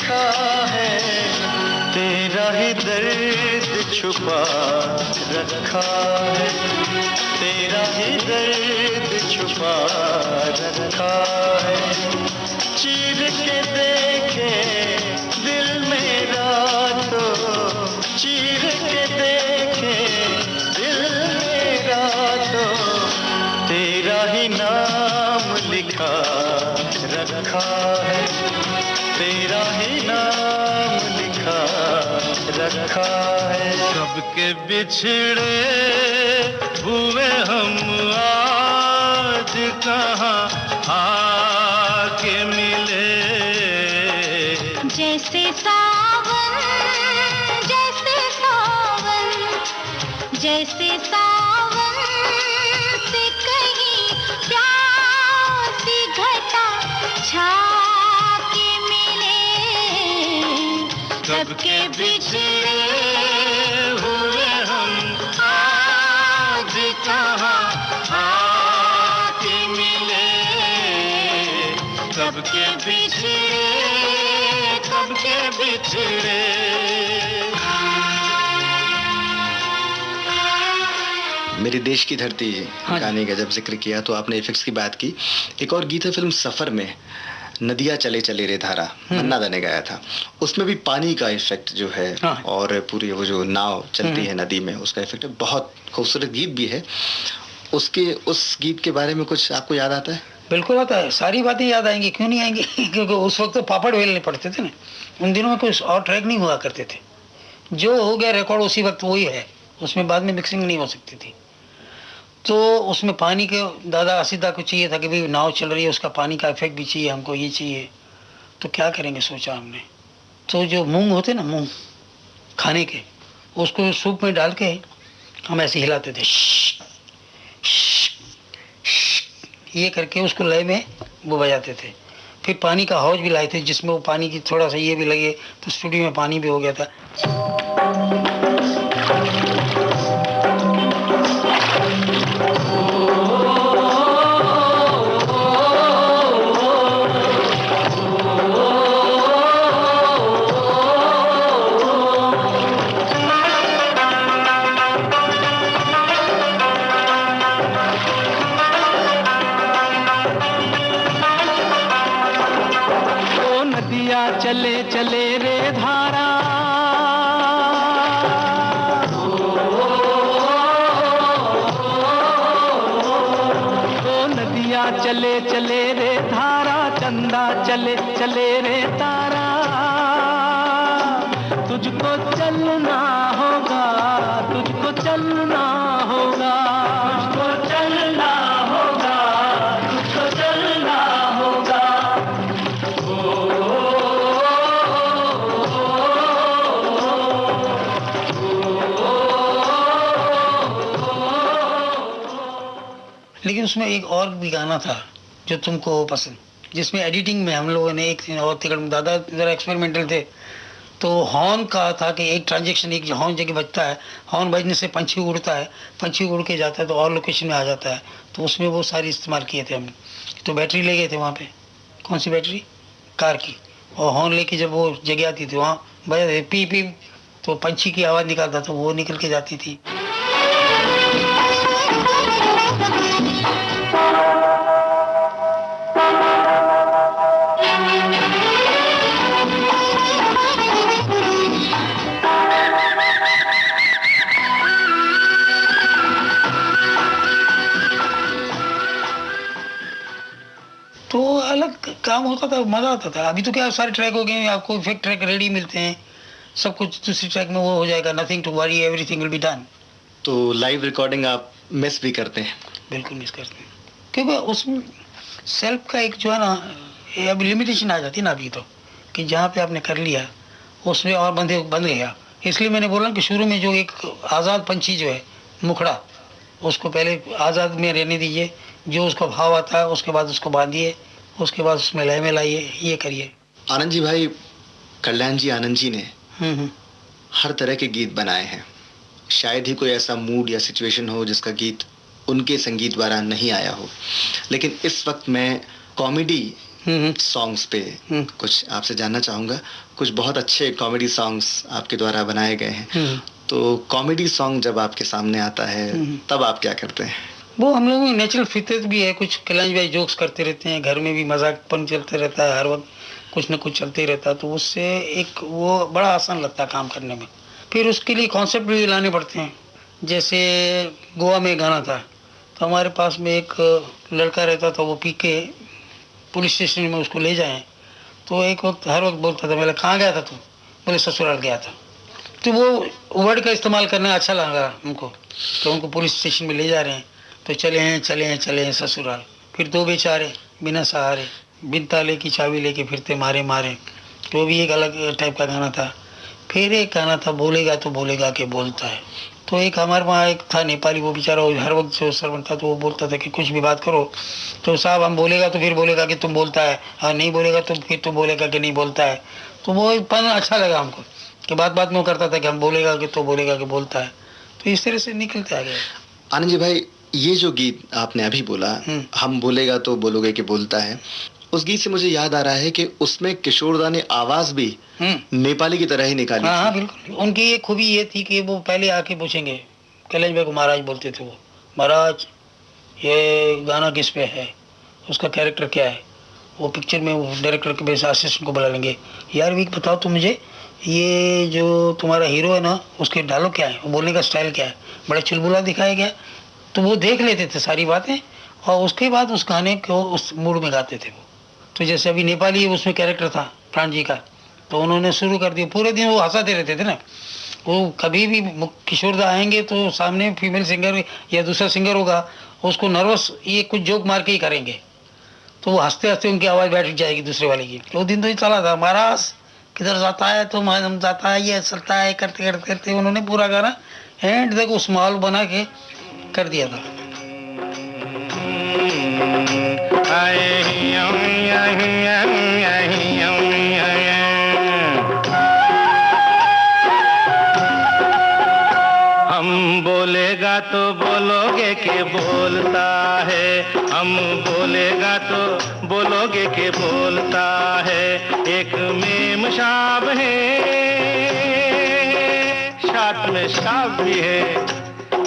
लिखा है, तेरा ही दर्द छुपा रखा है, तेरा ही दर्द छुपा रखा है। चीर के देखे दिल मेरा तो, चीर के देखे दिल मेरा तो, तेरा ही नाम लिखा रखा है, तेरा ही नाम लिखा रखा है। कब के बिछड़े हुए हम आज कहाँ आके मिले। जैसे सावन, जैसे सावन, जैसे सावन से कहीं प्यासी घटा छा के मिले। कब के बिछड़े हुए हम आज कहाँ आके मिले। कब के बिछड़े, कब के बिछड़े। मेरे देश की धरती गाने का जब जिक्र किया तो आपने इफेक्ट्स की बात की। एक और गीत है फिल्म सफर में, नदिया चले चले रे धारा, मन्ना दा ने गाया था। उसमें भी पानी का इफेक्ट जो है और पूरी वो जो नाव चलती है नदी में, उसका इफेक्ट है। बहुत खूबसूरत गीत भी है। उसके उस गीत के बारे में कुछ आपको याद आता है? बिल्कुल आता है, सारी बातें याद आएंगी, क्यों नहीं आएंगी क्योंकि उस वक्त तो पापड़ बेलने पड़ते थे ना। उन दिनों में कुछ और ट्रैक नहीं हुआ करते थे, जो हो गया रिकॉर्ड उसी वक्त वही है, उसमें बाद में मिक्सिंग नहीं हो सकती थी। तो उसमें पानी के दादा असीदा को चाहिए था कि भाई नाव चल रही है, उसका पानी का इफेक्ट भी चाहिए, हमको ये चाहिए। तो क्या करेंगे सोचा हमने, तो जो मूंग होते ना, मूंग खाने के, उसको सूप में डाल के हम ऐसे हिलाते थे, ये करके उसको लय में वो बजाते थे। फिर पानी का हौज भी लाए थे जिसमें वो पानी की थोड़ा सा ये भी लगे, तो स्टूडियो में पानी भी हो गया था। चले चले रे धारा, ओ नदिया चले चले रे धारा, चंदा चले चले रे तारा। तुझको चलना होगा, तुझको चलना होगा, तुझको चलना होगा, तुझको चलना होगा। लेकिन उसमें एक और भी गाना था जो तुमको पसंद, जिसमें एडिटिंग में हम लोगों ने एक और तिकड़ में, दादा जरा एक्सपेरिमेंटल थे, तो हॉर्न का था कि एक ट्रांजेक्शन, एक हॉर्न जगह बजता है, हॉर्न बजने से पंछी उड़ता है, पंछी उड़ के जाता है तो और लोकेशन में आ जाता है। तो उसमें वो सारी इस्तेमाल किए थे हमने। तो बैटरी ले गए थे वहाँ पे, कौन सी बैटरी, कार की, और हॉर्न लेके जब वो जगह आती थी वहाँ बजाते पी पी, तो पंछी की आवाज़ निकालता था, वो निकल के जाती थी। तो अलग काम होता था, मजा आता था। अभी तो क्या सारे ट्रैक हो गए हैं, आपको इफेक्ट ट्रैक रेडी मिलते हैं, सब कुछ दूसरी ट्रैक में वो हो जाएगा, nothing to worry, everything will be done. तो लाइव रिकॉर्डिंग आप मिस भी करते हैं? बिल्कुल मिस करते हैं, क्योंकि उसमें सेल्फ का एक जो है ना, अभी लिमिटेशन आ जाती है ना अभी तो, कि जहाँ पे आपने कर लिया उसमें और बंद गया। इसलिए मैंने बोला कि शुरू में जो एक आज़ाद पंछी जो है मुखड़ा, उसको पहले आज़ाद में रहने दीजिए, जो उसका भाव आता है उसके बाद उसको बांधिए, उसके बाद उसमें लय में लाइए, ये करिए। आनंद जी भाई, कल्याण जी आनंद जी ने हर तरह के गीत बनाए हैं। शायद ही कोई ऐसा मूड या सिचुएशन हो जिसका गीत उनके संगीत द्वारा नहीं आया हो। लेकिन इस वक्त मैं कॉमेडी सॉन्ग्स पे कुछ आपसे जानना चाहूँगा। कुछ बहुत अच्छे कॉमेडी सॉन्ग्स आपके द्वारा बनाए गए हैं, तो कॉमेडी सॉन्ग जब आपके सामने आता है तब आप क्या करते हैं? वो हम लोगों की नेचुरल फितरत भी है। कुछ कल्याण भाई जोक्स करते रहते हैं, घर में भी मजाकपन चलते रहता है, हर वक्त कुछ न कुछ चलते ही रहता है, तो उससे एक वो बड़ा आसान लगता है काम करने में। फिर उसके लिए कॉन्सेप्ट भी लाने पड़ते हैं। जैसे गोवा में गाना था, तो हमारे पास में एक लड़का रहता था, वो पी के पुलिस स्टेशन में उसको ले जाएं, तो एक वक्त हर वक्त बोलता था, मैंने कहाँ गया था तू? बोले ससुराल गया था। तो वो वर्ड का इस्तेमाल करना अच्छा लगा हमको, तो उनको पुलिस स्टेशन में ले जा रहे हैं, तो चले हैं ससुराल। फिर दो बेचारे बिना सहारे, बिन ताले की चाबी लेके फिरते मारे मारे, तो भी एक अलग टाइप का गाना था। फिर एक गाना था बोलेगा तो बोलेगा के बोलता है, तो एक हमारे वहाँ एक था नेपाली, वो बेचारा हर वक्त जो सर बनता, तो वो बोलता था कि कुछ भी बात करो तो साहब हम बोलेगा तो फिर बोलेगा कि तुम बोलता है, और नहीं बोलेगा तो फिर तुम बोलेगा कि नहीं बोलता है। तो वो पन अच्छा लगा हमको कि बात बात में वो करता था कि हम बोलेगा कि तो बोलेगा कि बोलता है, तो इस तरह से निकलते आ गए। आनंद जी भाई, ये जो गीत आपने अभी बोला, हम बोलेगा तो बोलोगे कि बोलता है, उस गीत से मुझे याद आ रहा है कि उसमें किशोरदा ने आवाज भी नेपाली की तरह ही निकाली। हाँ बिल्कुल। उनकी ये खूबी ये थी कि वो पहले आके पूछेंगे, कैलाश भाई को महाराज बोलते थे वो, महाराज ये गाना किस पे है, उसका कैरेक्टर क्या है। वो पिक्चर में वो डायरेक्टर के बेस असिस्टेंट को बुला लेंगे, यार वीक बताओ तो मुझे, ये जो तुम्हारा हीरो है ना, उसके डायलॉग क्या है, बोलने का स्टाइल क्या है, बड़ा चुलबुला दिखाया गया। तो वो देख लेते थे सारी बातें, और उसके बाद उस गाने को उस मूड में गाते थे वो। तो जैसे अभी नेपाली उसमें कैरेक्टर था प्राण जी का, तो उन्होंने शुरू कर दिया, पूरे दिन वो हंसाते रहते थे ना। वो कभी भी किशोरदा आएंगे तो सामने फीमेल सिंगर या दूसरा सिंगर होगा, उसको नर्वस ये कुछ जोक मार के ही करेंगे, तो वो हंसते हंसते उनकी आवाज़ बैठ जाएगी दूसरे वाले की। तो दिन तो ही चला था, महाराज किधर जाता है तो हम जाता है, ये चलता है, करते करते करते उन्होंने पूरा गाना एंड तक उस माहौल बना के कर दिया था। हम बोलेगा तो बोलोगे के बोलता है, हम बोलेगा तो बोलोगे के बोलता है। एक मेम शाब है, साथ में शाब भी है,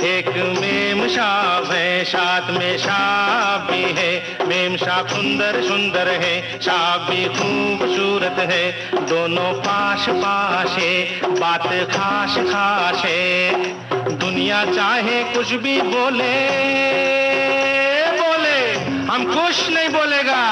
एक मेम शाब है, साथ में शाब भी है। मेम शाब सुंदर सुंदर है, शाब भी खूबसूरत है, दोनों पाश पाश है, बात खास खास है। दुनिया चाहे कुछ भी बोले बोले, हम कुछ नहीं बोलेगा।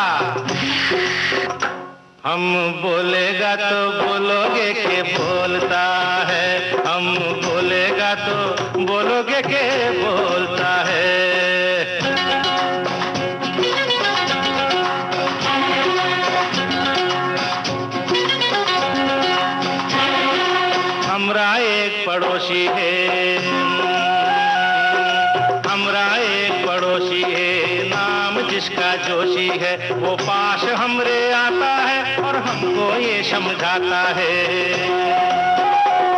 हम बोलेगा तो बोलोगे के बोलता है, हम बोलेगा तो बोलोगे के बोलता है। हमरा एक पड़ोसी है, हमरा एक पड़ोसी है, नाम जिसका जोशी है, वो पास हमरे आता है और हमको ये समझाता है,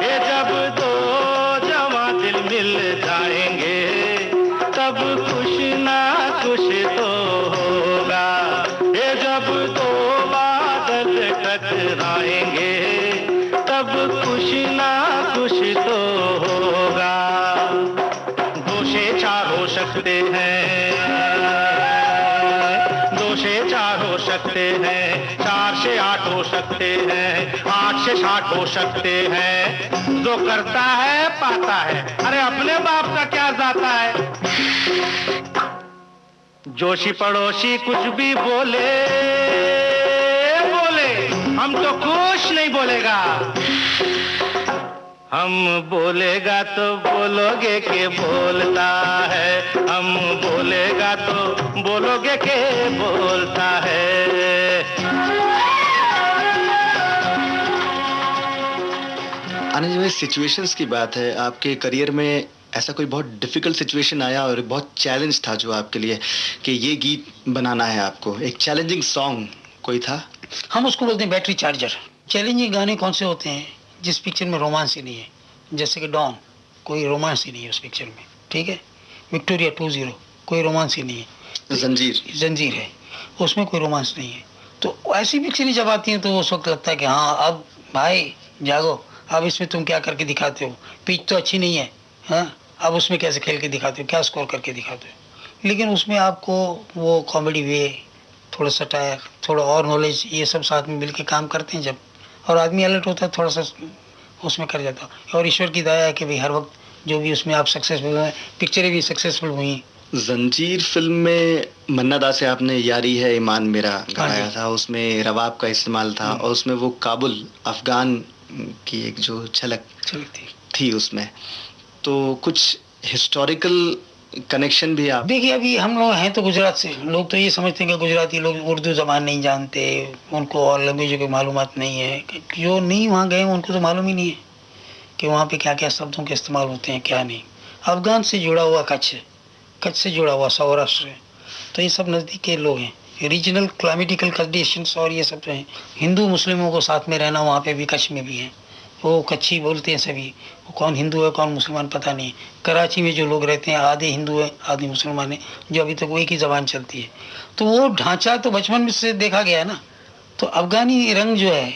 ये जब दो जवां दिल मिल जाएंगे तब कुछ ना कुछ तो होगा। ये जब दो बादल टकराएंगे तब कुछ ना कुछ तो होगा। दो से चार हो सकते हैं, दो से चार हो सकते हैं, चार से आठ हो सकते हैं, आठ से 60 हो सकते हैं। जो करता है पाता है, अरे अपने बाप का क्या जाता है। जोशी पड़ोसी कुछ भी बोले बोले, हम तो कुछ नहीं बोलेगा। हम बोलेगा तो बोलोगे के बोलता है, हम बोलेगा तो बोलोगे के बोलता है। आनंद जी भाई, सिचुएशंस की बात है, आपके करियर में ऐसा कोई बहुत डिफिकल्ट सिचुएशन आया और बहुत चैलेंज था जो आपके लिए कि ये गीत बनाना है आपको, एक चैलेंजिंग सॉन्ग कोई था? हम उसको बोलते हैं बैटरी चार्जर। चैलेंजिंग गाने कौन से होते हैं जिस पिक्चर में रोमांस ही नहीं है, जैसे कि डॉन, कोई रोमांस ही नहीं है उस पिक्चर में, ठीक है। विक्टोरिया 20 कोई रोमांस ही नहीं है। जंजीर जंजीर है, उसमें कोई रोमांस नहीं है। तो ऐसी पिक्चरें जब आती हैं तो उस वक्त लगता है कि हाँ अब भाई जागो, अब इसमें तुम क्या करके दिखाते हो, पिच तो अच्छी नहीं है, हाँ अब उसमें कैसे खेल के दिखाते हो, क्या स्कोर करके दिखाते हो। लेकिन उसमें आपको वो कॉमेडी वे, थोड़ा सटायर, थोड़ा और नॉलेज, ये सब साथ में मिलके काम करते हैं जब, और आदमी अलर्ट होता है थोड़ा सा उसमें कर जाता है। और ईश्वर की दया है कि भाई हर वक्त जो भी उसमें आप सक्सेसफुल हुए, पिक्चरें भी सक्सेसफुल हुई। जंजीर फिल्म में मन्ना दा से आपने यारी है ईमान मेरा गाया जी। था, उसमें रबाब का इस्तेमाल था और उसमें वो काबुल अफगान की एक जो झलक चली थी। थी उसमें, तो कुछ हिस्टोरिकल कनेक्शन भी आप। देखिए अभी हम लोग हैं तो गुजरात से, लोग तो ये समझते हैं कि गुजराती लोग उर्दू ज़बान नहीं जानते, उनको और लैंग्वेजों की मालूमात नहीं है। जो नहीं वहाँ गए उनको तो मालूम ही नहीं है कि वहाँ पे क्या क्या शब्दों के इस्तेमाल होते हैं, क्या नहीं। अफगान से जुड़ा हुआ कच्छ, कच्छ से जुड़ा हुआ सौराष्ट्र है, तो ये सब नज़दीक के लोग हैं। रीजनल क्लाइमेटिकल कंडीशंस और ये सब जो हैं, हिंदू मुस्लिमों को साथ में रहना वहाँ पे भी कच्छ में भी है, वो कच्छी बोलते हैं सभी। वो कौन हिंदू है कौन मुसलमान पता नहीं। कराची में जो लोग रहते हैं आधे हिंदू है आधे मुसलमान है, जो अभी तक वो एक ही ज़बान चलती है। तो वो ढांचा तो बचपन में से देखा गया ना। तो अफगानी रंग जो है,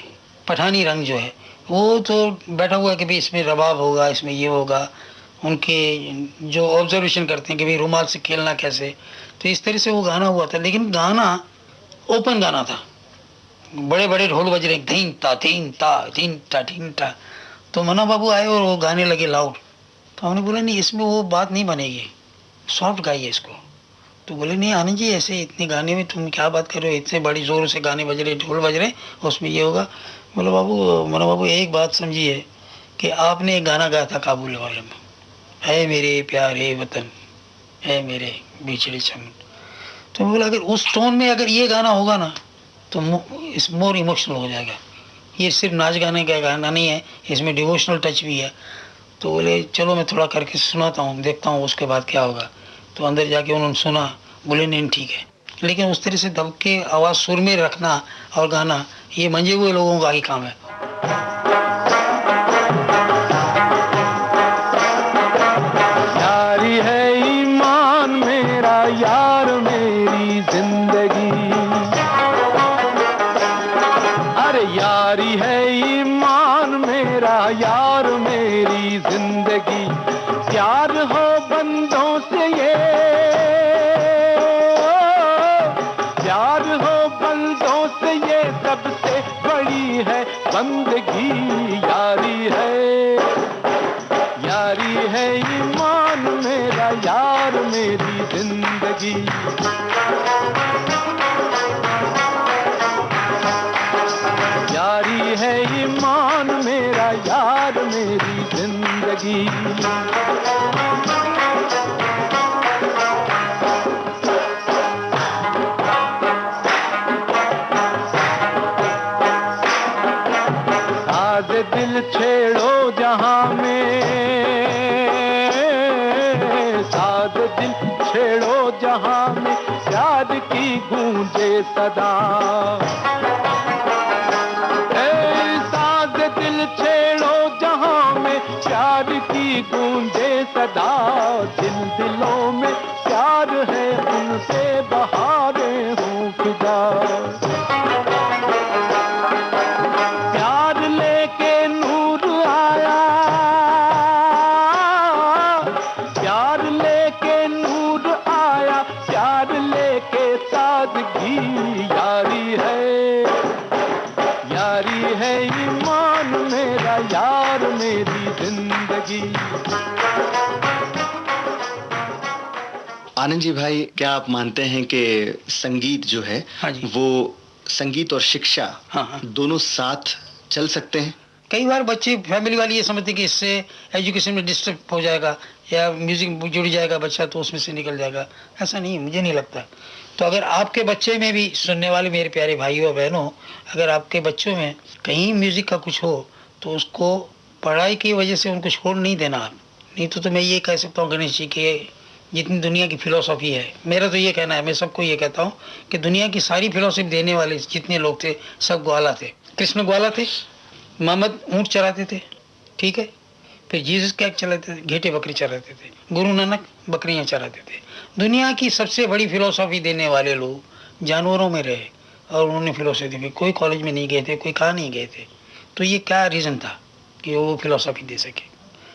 पठानी रंग जो है, वो तो बैठा हुआ है कि भाई इसमें रबाब होगा, इसमें ये होगा। उनके जो ऑब्जर्वेशन करते हैं कि भाई रुमाल से खेलना कैसे, तो इस तरह से वो गाना हुआ था। लेकिन गाना ओपन गाना था, बड़े बड़े ढोल बज रहे, धीन ता धीन ता धीन ता धीन ता। तो मन्ना बाबू आए और वो गाने लगे लाउड। तो हमने बोला नहीं इसमें वो बात नहीं बनेगी, सॉफ्ट गाइए इसको। तो बोले नहीं आनंद जी ऐसे इतने गाने में तुम क्या बात कर रहे हो, इतने बड़ी जोर से गाने बज रहे, ढोल बज रहे, उसमें ये होगा। बोला बाबू, मन्ना बाबू एक बात समझिए कि आपने एक गाना गाया था काबुल वाले में, है मेरे प्यारे वतन, है मेरे बिछड़े चमन। तो बोला अगर उस टोन में अगर ये गाना होगा ना तो इस मोर इमोशनल हो जाएगा। ये सिर्फ नाच गाने का गाना नहीं है, इसमें डिवोशनल टच भी है। तो बोले चलो मैं थोड़ा करके सुनाता हूँ, देखता हूँ उसके बाद क्या होगा। तो अंदर जाके उन्होंने सुना, बोले नहीं ठीक है। लेकिन उस तरह से दबके आवाज़ सुर में रखना और गाना, ये मंजे हुए लोगों का ही काम है। यारी है ईमान मेरा यार मेरी जिंदगी, अरे यारी है ईमान मेरा यार मेरी जिंदगी। प्यार हो बंदों से ये, प्यार हो बंदों से ये सबसे बड़ी है बंदगी। यारी है ईमान मेरा यार मेरी जिंदगी। यारी है ईमान मेरा यार मेरी जिंदगी। साज दिल छेड़ो जहां में, साज दिल छेड़ो जहां में, प्यार की गूंजे सदा। साज दिल छेड़ो जहां में, प्यार की गूंजे सदा। दिल दिलों में प्यार है उनसे बहारें हों फिदा। प्यार लेके नूर आया, प्यार लेके नूर आया, प्यार लेके सादगी। यारी है ईमान मेरा यार मेरी जिंदगी। आनंद जी भाई, क्या आप मानते हैं कि संगीत जो है, हाँ जी। वो संगीत और शिक्षा हाँ। दोनों साथ चल सकते हैं? कई बार बच्चे फैमिली वाले ये समझते हैं कि इससे एजुकेशन में डिस्टर्ब हो जाएगा या म्यूजिक जुड़ जाएगा बच्चा तो उसमें से निकल जाएगा। ऐसा नहीं, मुझे नहीं लगता। तो अगर आपके बच्चे में भी, सुनने वाले मेरे प्यारे भाइयों बहनों, अगर आपके बच्चों में कहीं म्यूजिक का कुछ हो तो उसको पढ़ाई की वजह से उनको छोड़ नहीं देना आप। नहीं तो मैं ये कह सकता हूँ गणेश जी के जितनी दुनिया की फिलोसॉफी है, मेरा तो ये कहना है, मैं सबको ये कहता हूँ कि दुनिया की सारी फिलोसॉफी देने वाले जितने लोग थे सब ग्वाला थे। कृष्ण ग्वाला थे, मोहम्मद ऊँट चराते थे, ठीक है, फिर जीसस क्या चलाते थे, घेटे बकरी चराते थे, गुरु नानक बकरियां चराते थे। दुनिया की सबसे बड़ी फिलोसॉफी देने वाले लोग जानवरों में रहे, और उन्होंने फिलोसफी की। कोई कॉलेज में नहीं गए थे, कोई कहाँ नहीं गए थे। तो ये क्या रीज़न था कि वो फिलोसफी दे सके?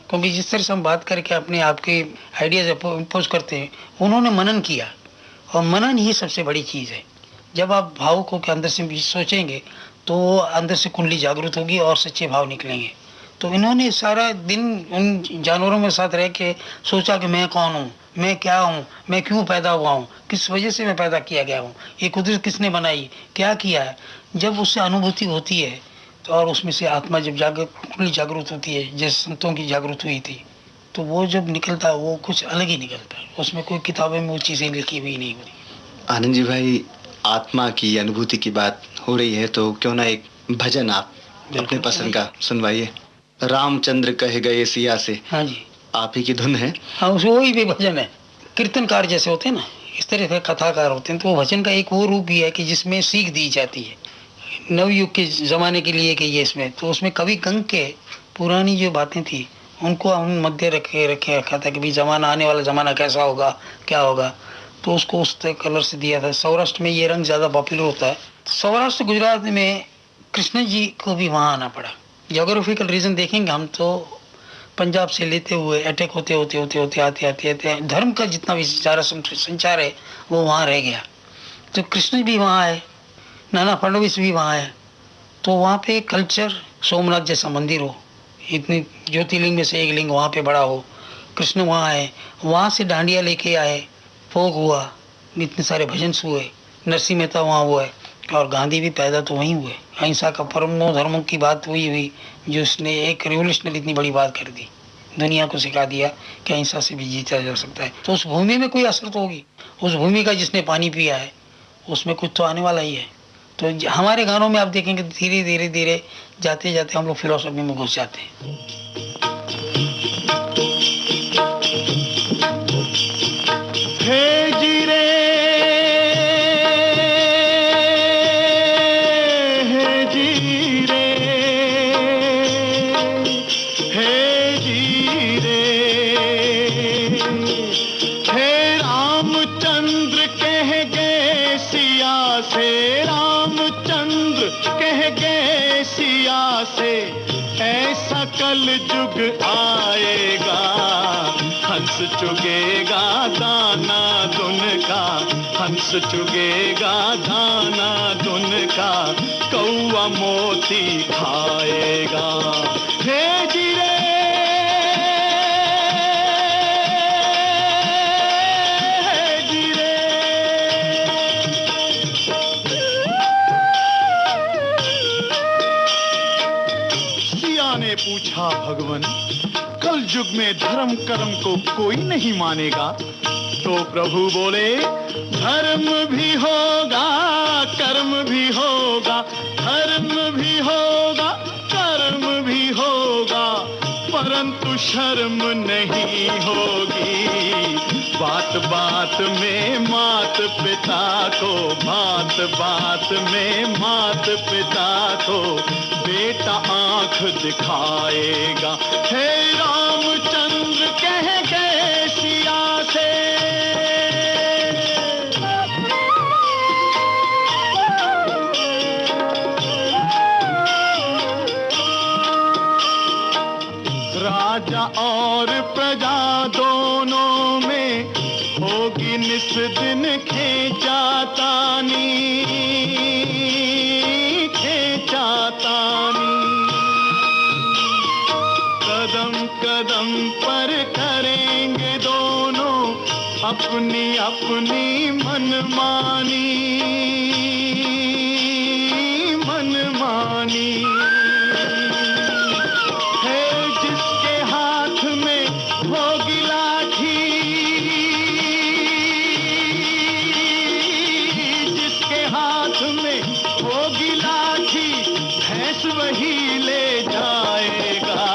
क्योंकि जिस तरह से हम बात करके अपने आप के आइडियाज इम्पोज करते हैं, उन्होंने मनन किया, और मनन ही सबसे बड़ी चीज़ है। जब आप भावुकों के अंदर से सोचेंगे तो अंदर से कुंडली जागृत होगी और सच्चे भाव निकलेंगे। तो इन्होंने सारा दिन उन जानवरों में साथ रह के सोचा कि मैं कौन हूँ, मैं क्या हूँ, मैं क्यों पैदा हुआ हूँ, किस वजह से मैं पैदा किया गया हूँ, ये कुदरत किसने बनाई, क्या किया है। जब उससे अनुभूति होती है तो और उसमें से आत्मा जब जागृत होती है, जैसे संतों की जागृत हुई थी, तो वो जब निकलता है वो कुछ अलग ही निकलता है। उसमें कोई किताबें में वो चीज़ें लिखी हुई नहीं होती। आनंद जी भाई, आत्मा की अनुभूति की बात हो रही है तो क्यों ना एक भजन आप अपने पसंद का सुनवाइए। रामचंद्र कहे गए सिया से, हाँ जी, आप ही की धुन है। हाँ, उसमें वही भी भजन है। कीर्तनकार जैसे होते हैं ना, इस तरह से कथाकार होते हैं। तो वो भजन का एक वो रूप भी है कि जिसमें सीख दी जाती है नवयुग के ज़माने के लिए कि ये इसमें, तो उसमें कवि गंग के पुरानी जो बातें थी उनको हम मध्य रखा था कि भाई ज़माना, आने वाला ज़माना कैसा होगा, क्या होगा। तो उसको उस कलर से दिया था। सौराष्ट्र में ये रंग ज़्यादा पॉपुलर होता है। सौराष्ट्र गुजरात में कृष्ण जी को भी वहाँ आना पड़ा। जोग्राफिकल रीज़न देखेंगे हम तो पंजाब से लेते हुए अटैक होते आते धर्म का जितना भी सारा संचार है वो वहाँ रह गया। तो कृष्ण भी वहाँ आए, नाना फडणवीस भी वहाँ है। तो वहाँ पे कल्चर, सोमनाथ जैसा मंदिर हो, इतनी ज्योतिर्लिंग में से एक लिंग वहाँ पे बड़ा हो, कृष्ण वहाँ आए, वहाँ से डांडिया लेके आए, फोक हुआ, इतने सारे भजन हुए, नरसिंह मेहता वहाँ हुआ है, और गांधी भी पैदा तो वहीं हुए। अहिंसा का परमो धर्मों की बात वही हुई जो उसने एक रिवोल्यूशनरी इतनी बड़ी बात कर दी, दुनिया को सिखा दिया कि अहिंसा से भी जीता जा सकता है। तो उस भूमि में कोई असर तो होगी, उस भूमि का जिसने पानी पिया है उसमें कुछ तो आने वाला ही है। तो हमारे गानों में आप देखेंगे धीरे धीरे जाते जाते हम लोग फिलोसफी में घुस जाते हैं। हे जी रे, हे जी रे, हे जी रे, हे रामचंद्र कह गए सिया से, रामचंद्र कह गए सिया से, ऐसा कल युग आएगा, हंस चुगेगा दाना दुन का, हंस चुगेगा दाना दुन का, कौआ मोती खाएगा। हे जी रे, हे जी रे। सिया ने पूछा भगवन, कल युग में धर्म कर्म को कोई नहीं मानेगा? तो प्रभु बोले, धर्म भी होगा कर्म भी होगा, धर्म भी होगा कर्म भी होगा, परंतु शर्म नहीं होगी। बात बात में मात पिता को, बात बात में मात पिता को बेटा आंख दिखाएगा। हे रामचंद्र कह गए सिया से, राजा और प्रजा दोनों में होगी निस दिन खेचातानी, खेचातानी। कदम कदम पर करेंगे दोनों अपनी अपनी मनमानी, मनमानी। वही ले जाएगा,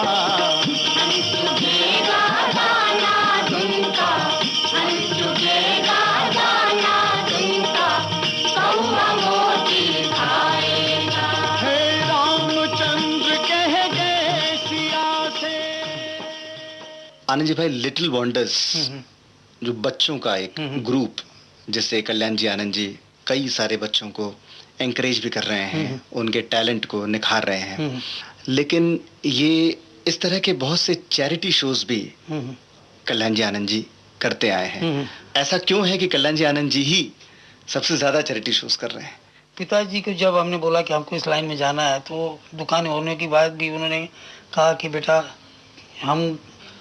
हे रामचंद्र कह गए सिया से। आनंद जी भाई, लिटिल वंडर्स जो बच्चों का एक ग्रुप, जिससे कल्याण जी, आनंद जी कई सारे बच्चों को एंकरेज भी कर रहे हैं, उनके टैलेंट को निखार रहे हैं, लेकिन ये इस तरह के बहुत से चैरिटी शोज भी कल्याण जी आनंद जी करते आए हैं। ऐसा क्यों है कि कल्याण जी आनंद जी ही सबसे ज्यादा चैरिटी शोज कर रहे हैं? पिताजी को जब हमने बोला कि हमको इस लाइन में जाना है, तो दुकान होने के बाद भी उन्होंने कहा कि बेटा हम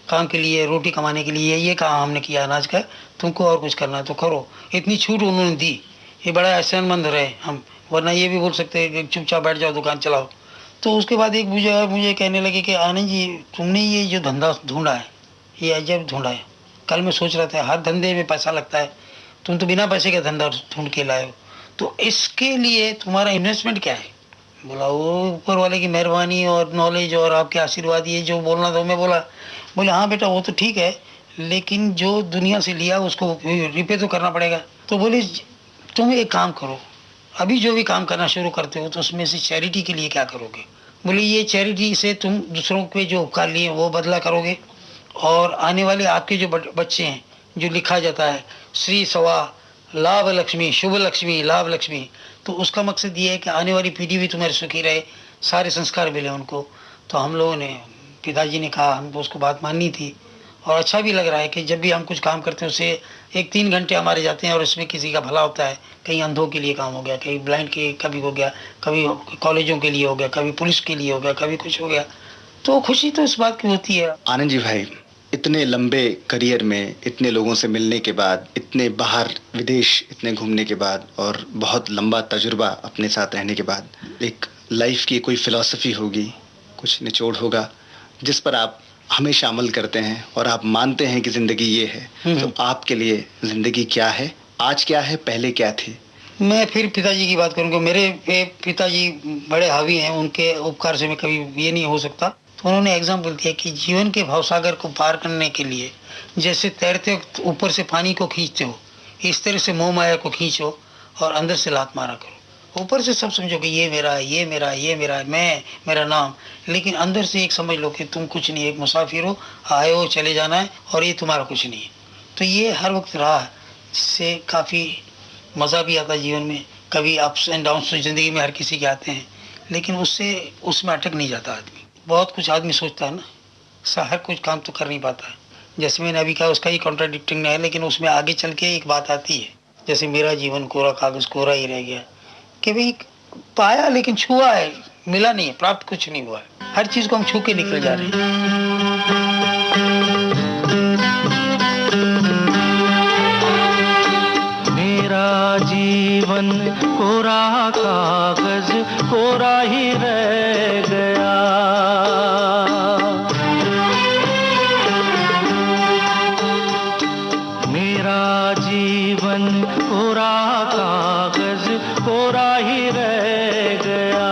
काम के लिए, रोटी कमाने के लिए ये काम हमने किया अनाज का, तुमको और कुछ करना है तो करो। इतनी छूट उन्होंने दी, ये बड़ा एहसानमंद रहे हम, वरना ये भी बोल सकते हैं कि चुपचाप बैठ जाओ दुकान चलाओ। तो उसके बाद एक मुझे कहने लगे कि आनंद जी तुमने ये जो धंधा ढूंढा है ये अजब ढूंढा है। कल मैं सोच रहा था हर धंधे में पैसा लगता है, तुम तो बिना पैसे का धंधा ढूंढ के लाए हो, तो इसके लिए तुम्हारा इन्वेस्टमेंट क्या है? बोला वो ऊपर वाले की मेहरबानी और नॉलेज और आपके आशीर्वाद, ये जो बोलना था मैं बोले हाँ बेटा वो तो ठीक है, लेकिन जो दुनिया से लिया उसको रिपे तो करना पड़ेगा। तो बोले तुम एक काम करो, अभी जो भी काम करना शुरू करते हो तो उसमें से चैरिटी के लिए क्या करोगे? बोले ये चैरिटी से तुम दूसरों के जो उपकार लिए वो बदला करोगे, और आने वाले आपके जो बच्चे हैं, जो लिखा जाता है श्री सवा लाभ लक्ष्मी शुभ लक्ष्मी लाभ लक्ष्मी, तो उसका मकसद ये है कि आने वाली पीढ़ी भी तुम्हारी सुखी रहे, सारे संस्कार मिले उनको। तो हम लोगों ने, पिताजी ने कहा, हमको उसको बात माननी थी, और अच्छा भी लग रहा है कि जब भी हम कुछ काम करते हैं उससे 1-3 घंटे हमारे जाते हैं और उसमें किसी का भला होता है। कहीं अंधों के लिए काम हो गया, कहीं ब्लाइंड के कभी हो गया, कभी कॉलेजों के लिए हो गया, कभी पुलिस के लिए हो गया, कभी कुछ हो गया, तो खुशी तो इस बात की होती है। आनंद जी भाई, इतने लंबे करियर में इतने लोगों से मिलने के बाद, इतने बाहर विदेश इतने घूमने के बाद, और बहुत लंबा तजुर्बा अपने साथ रहने के बाद, एक लाइफ की कोई फिलॉसफी होगी, कुछ निचोड़ होगा जिस पर आप हमेशा अमल करते हैं और आप मानते हैं कि जिंदगी ये है। तो आपके लिए जिंदगी क्या है, आज क्या है, पहले क्या थी? मैं फिर पिताजी की बात करूंगा। मेरे पिताजी बड़े हावी हैं, उनके उपकार से मैं कभी ये नहीं हो सकता। तो उन्होंने एग्जाम्पल दिया कि जीवन के भवसागर को पार करने के लिए जैसे तैरते वक्त ऊपर से पानी को खींचते हो, इस तरह से मोह माया को खींचो और अंदर से लात मारा करो। ऊपर से सब समझो कि ये मेरा है, ये मेरा है, ये मेरा है, मैं, मेरा नाम, लेकिन अंदर से एक समझ लो कि तुम कुछ नहीं, एक मुसाफिर हो, आए हो, चले जाना है, और ये तुम्हारा कुछ नहीं है। तो ये हर वक्त रहा, जिससे काफ़ी मज़ा भी आता है जीवन में। कभी अप्स एंड डाउन्स तो ज़िंदगी में हर किसी के आते हैं, लेकिन उसमें अटक नहीं जाता आदमी। बहुत कुछ आदमी सोचता है ना, हर कुछ काम तो कर नहीं पाता है। जैसे मैंने अभी कहा उसका ही कॉन्ट्राडिक्टिंग है, लेकिन उसमें आगे चल के एक बात आती है, जैसे मेरा जीवन कोरा कागज़ कोरा ही रह गया, कि भाई पाया लेकिन छुआ है, मिला नहीं है, प्राप्त कुछ नहीं हुआ है। हर चीज को हम छू के निकल जा रहे हैं। मेरा जीवन कोरा कागज कोरा ही रह गया, मेरा जीवन कोरा कागज कोरा ही रह गया।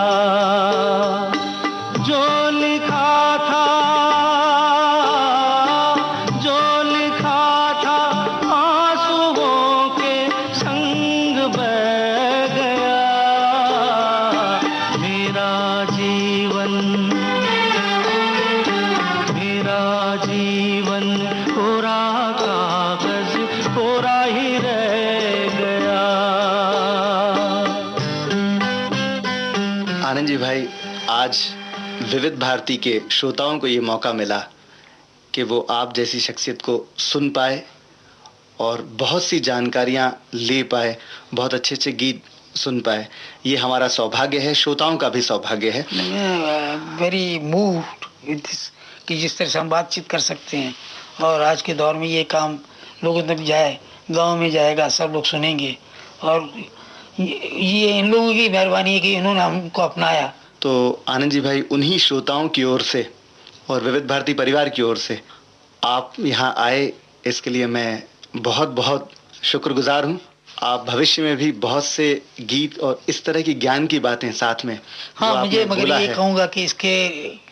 जो लिखा था, जो लिखा था आंसुओं के संग बह गया। मेरा जीवन कोरा कागज कोरा ही रह गया। आनंद जी भाई, आज विविध भारती के श्रोताओं को ये मौका मिला कि वो आप जैसी शख्सियत को सुन पाए और बहुत सी जानकारियां ले पाए, बहुत अच्छे अच्छे गीत सुन पाए। ये हमारा सौभाग्य है, श्रोताओं का भी सौभाग्य है। वेरी मूव्ड विद दिस, कि जिस तरह से हम बातचीत कर सकते हैं, और आज के दौर में ये काम लोगों तक जाए, गांव में जाएगा, सब लोग सुनेंगे, और ये इन लोगों की मेहरबानी है कि इन्होंने हमको अपनाया। तो आनंद जी भाई, उन्हीं श्रोताओं की ओर से और विविध भारती परिवार की ओर से आप यहाँ आए, इसके लिए मैं बहुत बहुत शुक्रगुजार हूँ। आप भविष्य में भी बहुत से गीत और इस तरह की ज्ञान की बातें साथ में, हाँ, मुझे मगर ये कहूँगा कि इसके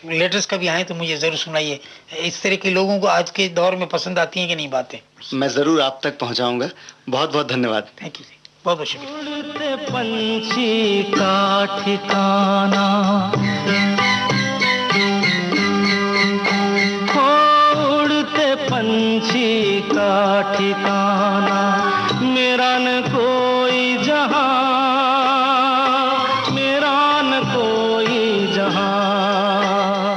लेटेस्ट कभी आए तो मुझे जरूर सुनाइए। इस तरह के लोगों को आज के दौर में पसंद आती हैं कि नहीं बातें? मैं जरूर आप तक पहुँचाऊंगा। बहुत बहुत धन्यवाद। थैंक यू, बहुत बहुत शुक्रिया। उड़ते पंछी का ठिकाना, उड़ते पंछी का ठिकाना, मेरा न कोई जहां, यहाँ,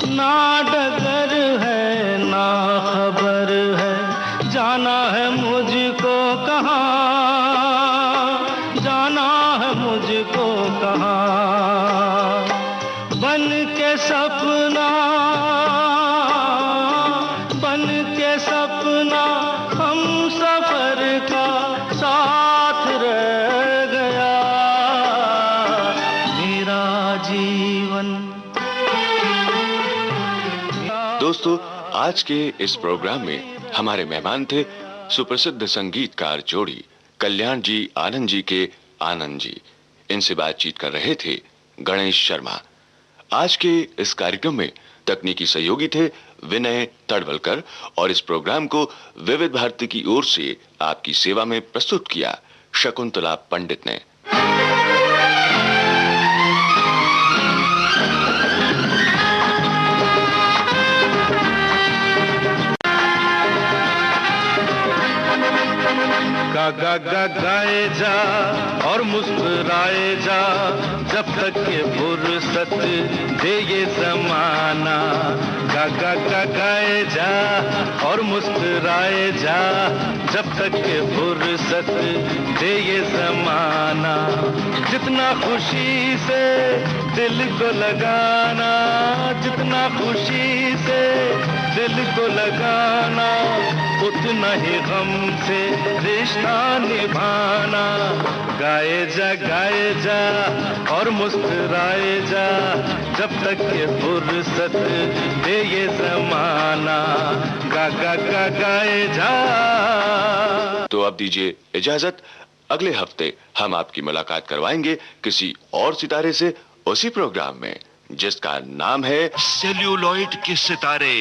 ना डगर है ना खबर है, जाना है मुझको कहाँ, जाना है मुझको कहाँ। बन के सपना, बन के सपना हम सफर का साथ रह गया मेरा जीवन। दोस्तों, आज के इस प्रोग्राम में हमारे मेहमान थे सुप्रसिद्ध संगीतकार जोड़ी कल्याण जी आनंद जी के आनंद जी। इनसे बातचीत कर रहे थे गणेश शर्मा। आज के इस कार्यक्रम में तकनीकी सहयोगी थे विनय तड़वलकर और इस प्रोग्राम को विविध भारती की ओर से आपकी सेवा में प्रस्तुत किया शकुंतला पंडित ने। गा गा गाए जा और मुस्कुराए जा, जब तक ये फुर्सत दे ये जमाना। गा गा गा गाए जा और मुस्कुराए जा, जब तक ये फुर्सत दे ये जमाना। जितना खुशी से दिल को लगाना, जितना खुशी से दिल को लगाना, उतना ही गम से रिश्ता निभाना। गाए जा और मुस्कुराए जा, जब तक ये फुर्सत दे ये जमाना। गा गा गा गाए जा। तो अब दीजिए इजाजत। अगले हफ्ते हम आपकी मुलाकात करवाएंगे किसी और सितारे से उसी प्रोग्राम में जिसका नाम है सेल्यूलॉइड के सितारे।